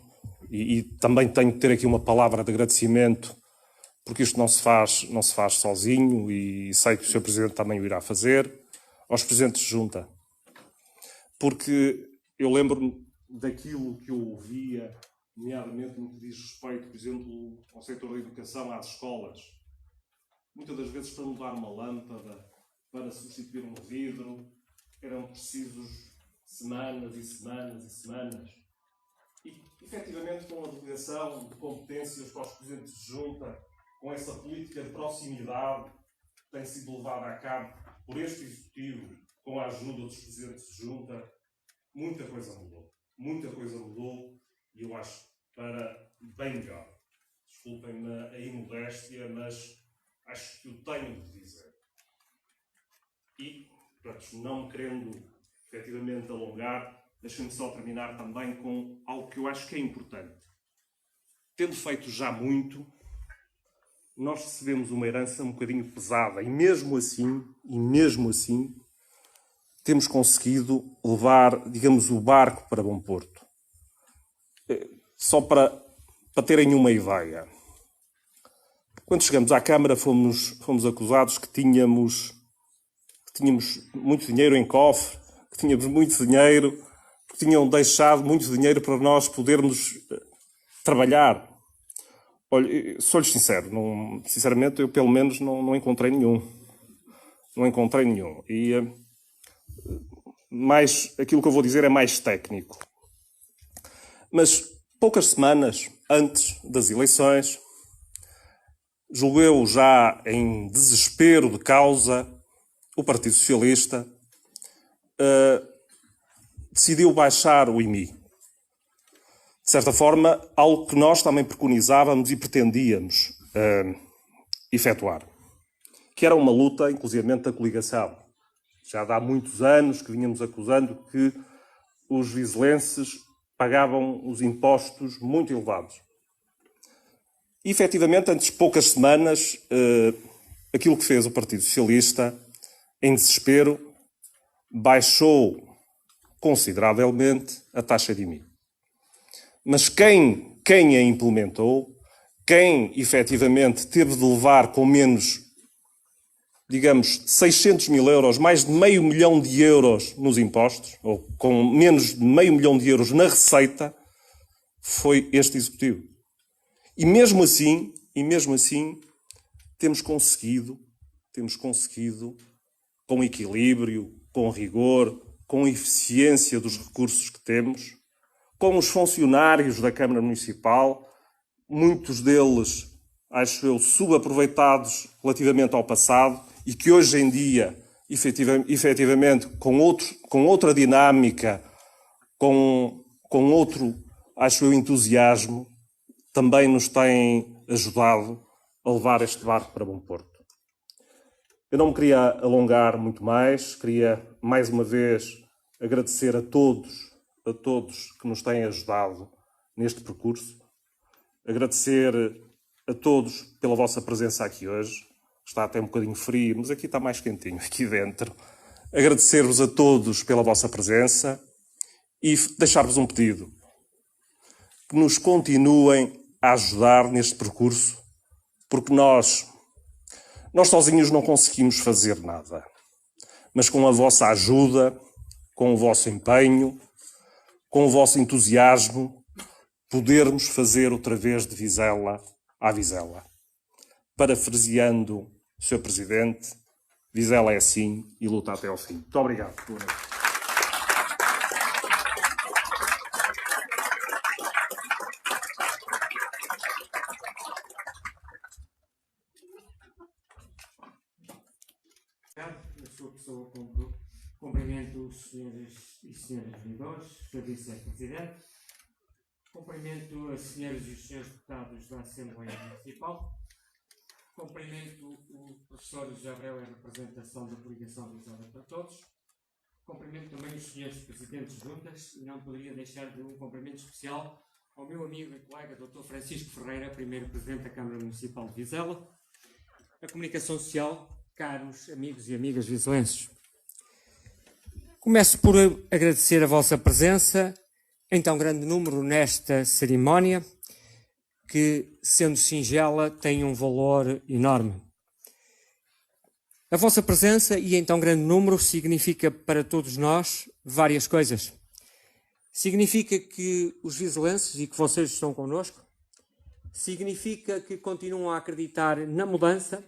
e também tenho que ter aqui uma palavra de agradecimento porque isto não se faz sozinho e sei que o Sr. Presidente também o irá fazer, aos Presidentes de Junta. Porque eu lembro-me daquilo que eu ouvia, nomeadamente no que diz respeito, por exemplo, ao setor da educação, às escolas. Muitas das vezes, para mudar uma lâmpada, para substituir um vidro, eram precisos semanas e semanas e semanas. E, efetivamente, com a delegação de competências para os Presidentes de Junta, com essa política de proximidade que tem sido levada a cabo por este Executivo, com a ajuda dos Presidentes de Junta, muita coisa mudou. Muita coisa mudou e eu acho para bem melhor. Desculpem-me a imodéstia, mas acho que o tenho de dizer. E, portanto, não me querendo efetivamente alongar, deixem-me só terminar também com algo que eu acho que é importante. Tendo feito já muito, nós recebemos uma herança um bocadinho pesada e mesmo assim, temos conseguido levar, digamos, o barco para bom porto. Só para terem uma ideia. Quando chegamos à Câmara fomos acusados que tínhamos muito dinheiro em cofre, que tínhamos muito dinheiro, que tinham deixado muito dinheiro para nós podermos trabalhar. Olha, sou-lhes sincero, sinceramente eu pelo menos não encontrei nenhum. Não encontrei nenhum. E aquilo que eu vou dizer é mais técnico. Mas poucas semanas antes das eleições, julgo eu já em desespero de causa, o Partido Socialista decidiu baixar o IMI. De certa forma, algo que nós também preconizávamos e pretendíamos efetuar. Que era uma luta, inclusivamente, da coligação. Já há muitos anos que vínhamos acusando que os vizelenses pagavam os impostos muito elevados. E, efetivamente, antes de poucas semanas, aquilo que fez o Partido Socialista, em desespero, baixou consideravelmente a taxa de IMI. Mas quem a implementou, quem efetivamente teve de levar com menos, digamos, 600 mil euros, mais de meio milhão de euros nos impostos, ou com menos de meio milhão de euros na receita, foi este Executivo. E mesmo assim, temos conseguido, com equilíbrio, com rigor, com eficiência dos recursos que temos, com os funcionários da Câmara Municipal, muitos deles, acho eu, subaproveitados relativamente ao passado e que hoje em dia, efetivamente, com outra dinâmica, com outro, acho eu, entusiasmo, também nos têm ajudado a levar este barco para bom porto. Eu não me queria alongar muito mais, queria mais uma vez agradecer a todos que nos têm ajudado neste percurso, agradecer a todos pela vossa presença aqui hoje. Está até um bocadinho frio, mas aqui está mais quentinho, aqui dentro. Agradecer-vos a todos pela vossa presença e deixar-vos um pedido. Que nos continuem a ajudar neste percurso, porque nós sozinhos não conseguimos fazer nada. Mas com a vossa ajuda, com o vosso empenho, com o vosso entusiasmo, podermos fazer outra vez de Vizela à Vizela. Parafraseando o Sr. Presidente, Vizela é assim e luta até ao fim. Muito obrigado. Eu sou a pessoa cumprimento os senhores e senhoras vereadores, Sr. Vice-Presidente, cumprimento as senhoras e os senhores deputados da Assembleia Municipal, cumprimento o professor José Abreu em representação da coligação Vizela para Todos, cumprimento também os senhores presidentes juntas e não poderia deixar de um cumprimento especial ao meu amigo e colega Dr. Francisco Ferreira, primeiro Presidente da Câmara Municipal de Vizela, a comunicação social, caros amigos e amigas vizelenses. Começo por agradecer a vossa presença em tão grande número nesta cerimónia, que, sendo singela, tem um valor enorme. A vossa presença e em tão grande número significa para todos nós várias coisas. Significa que os vizelenses e que vocês estão connosco, significa que continuam a acreditar na mudança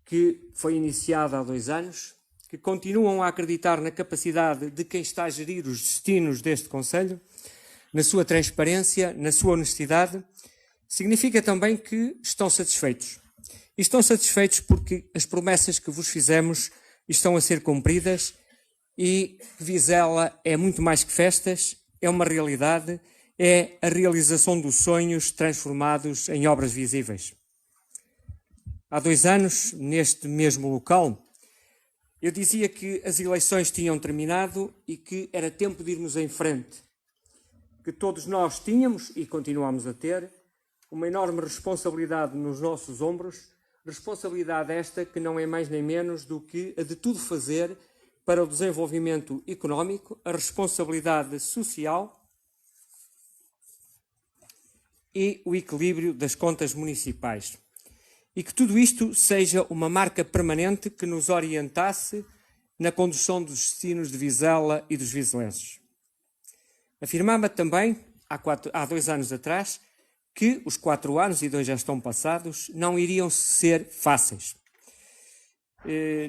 que foi iniciada há 2 anos, que continuam a acreditar na capacidade de quem está a gerir os destinos deste Conselho, na sua transparência, na sua honestidade. Significa também que estão satisfeitos. E estão satisfeitos porque as promessas que vos fizemos estão a ser cumpridas e Vizela é muito mais que festas, é uma realidade, é a realização dos sonhos transformados em obras visíveis. Há 2 anos, neste mesmo local, eu dizia que as eleições tinham terminado e que era tempo de irmos em frente. Que todos nós tínhamos, e continuamos a ter, uma enorme responsabilidade nos nossos ombros, responsabilidade esta que não é mais nem menos do que a de tudo fazer para o desenvolvimento económico, a responsabilidade social e o equilíbrio das contas municipais. E que tudo isto seja uma marca permanente que nos orientasse na condução dos destinos de Vizela e dos vizelenses. Afirmava também, há 2 anos atrás, que os 4 anos, e 2 já estão passados, não iriam ser fáceis.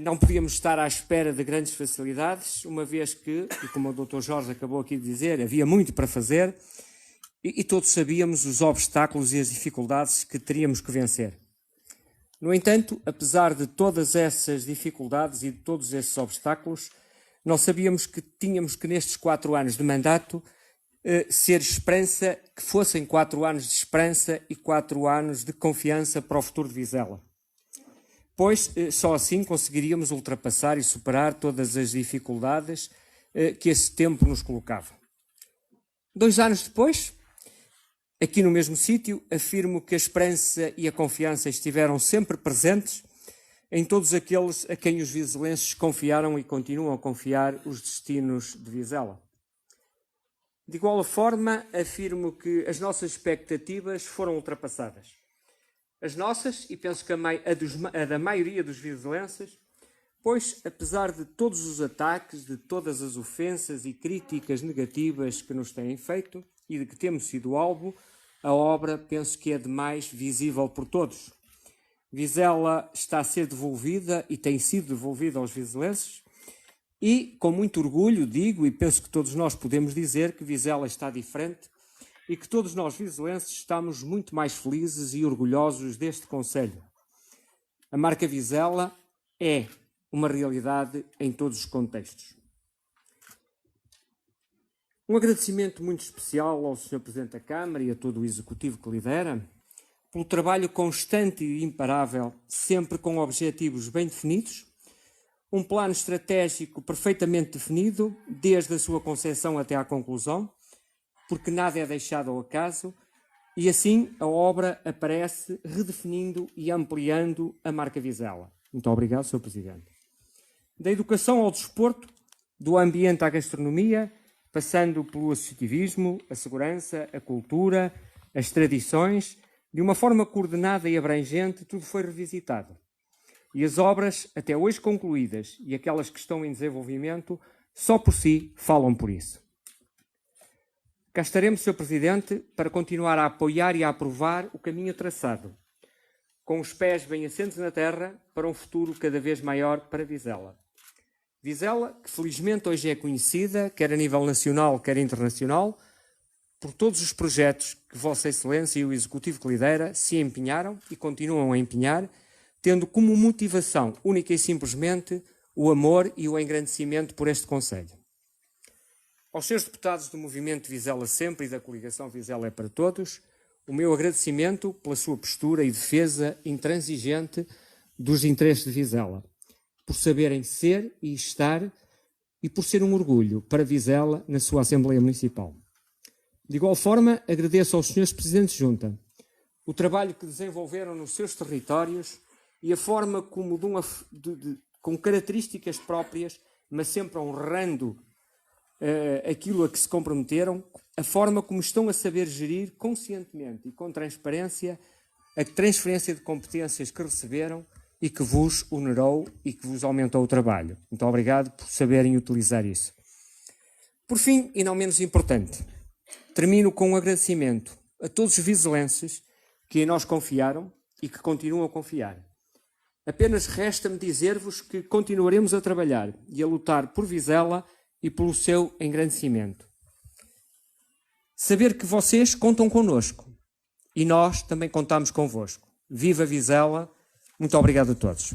Não podíamos estar à espera de grandes facilidades, uma vez que, e como o Dr. Jorge acabou aqui de dizer, havia muito para fazer e todos sabíamos os obstáculos e as dificuldades que teríamos que vencer. No entanto, apesar de todas essas dificuldades e de todos esses obstáculos, nós sabíamos que tínhamos que nestes 4 anos de mandato ser esperança, que fossem 4 anos de esperança e 4 anos de confiança para o futuro de Vizela. Pois só assim conseguiríamos ultrapassar e superar todas as dificuldades que esse tempo nos colocava. 2 anos depois, aqui no mesmo sítio, afirmo que a esperança e a confiança estiveram sempre presentes em todos aqueles a quem os vizelenses confiaram e continuam a confiar os destinos de Vizela. De igual forma, afirmo que as nossas expectativas foram ultrapassadas. As nossas, e penso que a da maioria dos vizelenses, pois, apesar de todos os ataques, de todas as ofensas e críticas negativas que nos têm feito e de que temos sido alvo, a obra penso que é demais visível por todos. Vizela está a ser devolvida e tem sido devolvida aos vizelenses e, com muito orgulho, digo e penso que todos nós podemos dizer que Vizela está diferente e que todos nós vizelenses estamos muito mais felizes e orgulhosos deste concelho. A marca Vizela é uma realidade em todos os contextos. Um agradecimento muito especial ao Sr. Presidente da Câmara e a todo o Executivo que lidera, pelo trabalho constante e imparável, sempre com objetivos bem definidos, um plano estratégico perfeitamente definido, desde a sua concepção até à conclusão, porque nada é deixado ao acaso, e assim a obra aparece redefinindo e ampliando a marca Vizela. Muito obrigado, Sr. Presidente. Da educação ao desporto, do ambiente à gastronomia, passando pelo associativismo, a segurança, a cultura, as tradições, de uma forma coordenada e abrangente, tudo foi revisitado. E as obras, até hoje concluídas, e aquelas que estão em desenvolvimento, só por si falam por isso. Cá estaremos, Sr. Presidente, para continuar a apoiar e a aprovar o caminho traçado, com os pés bem assentos na terra, para um futuro cada vez maior para Vizela. Vizela, que felizmente hoje é conhecida, quer a nível nacional, quer internacional, por todos os projetos que Vossa Excelência e o Executivo que lidera se empenharam e continuam a empenhar, tendo como motivação, única e simplesmente, o amor e o engrandecimento por este concelho. Aos seus deputados do Movimento Vizela Sempre e da Coligação Vizela é para Todos, o meu agradecimento pela sua postura e defesa intransigente dos interesses de Vizela, por saberem ser e estar e por ser um orgulho para Vizela na sua Assembleia Municipal. De igual forma, agradeço aos senhores Presidentes de Junta o trabalho que desenvolveram nos seus territórios e a forma como, com características próprias, mas sempre honrando aquilo a que se comprometeram, a forma como estão a saber gerir conscientemente e com transparência a transferência de competências que receberam e que vos onerou e que vos aumentou o trabalho. Muito obrigado por saberem utilizar isso. Por fim, e não menos importante, termino com um agradecimento a todos os vizelenses que em nós confiaram e que continuam a confiar. Apenas resta-me dizer-vos que continuaremos a trabalhar e a lutar por Vizela e pelo seu engrandecimento. Saber que vocês contam connosco e nós também contamos convosco. Viva Vizela! Muito obrigado a todos.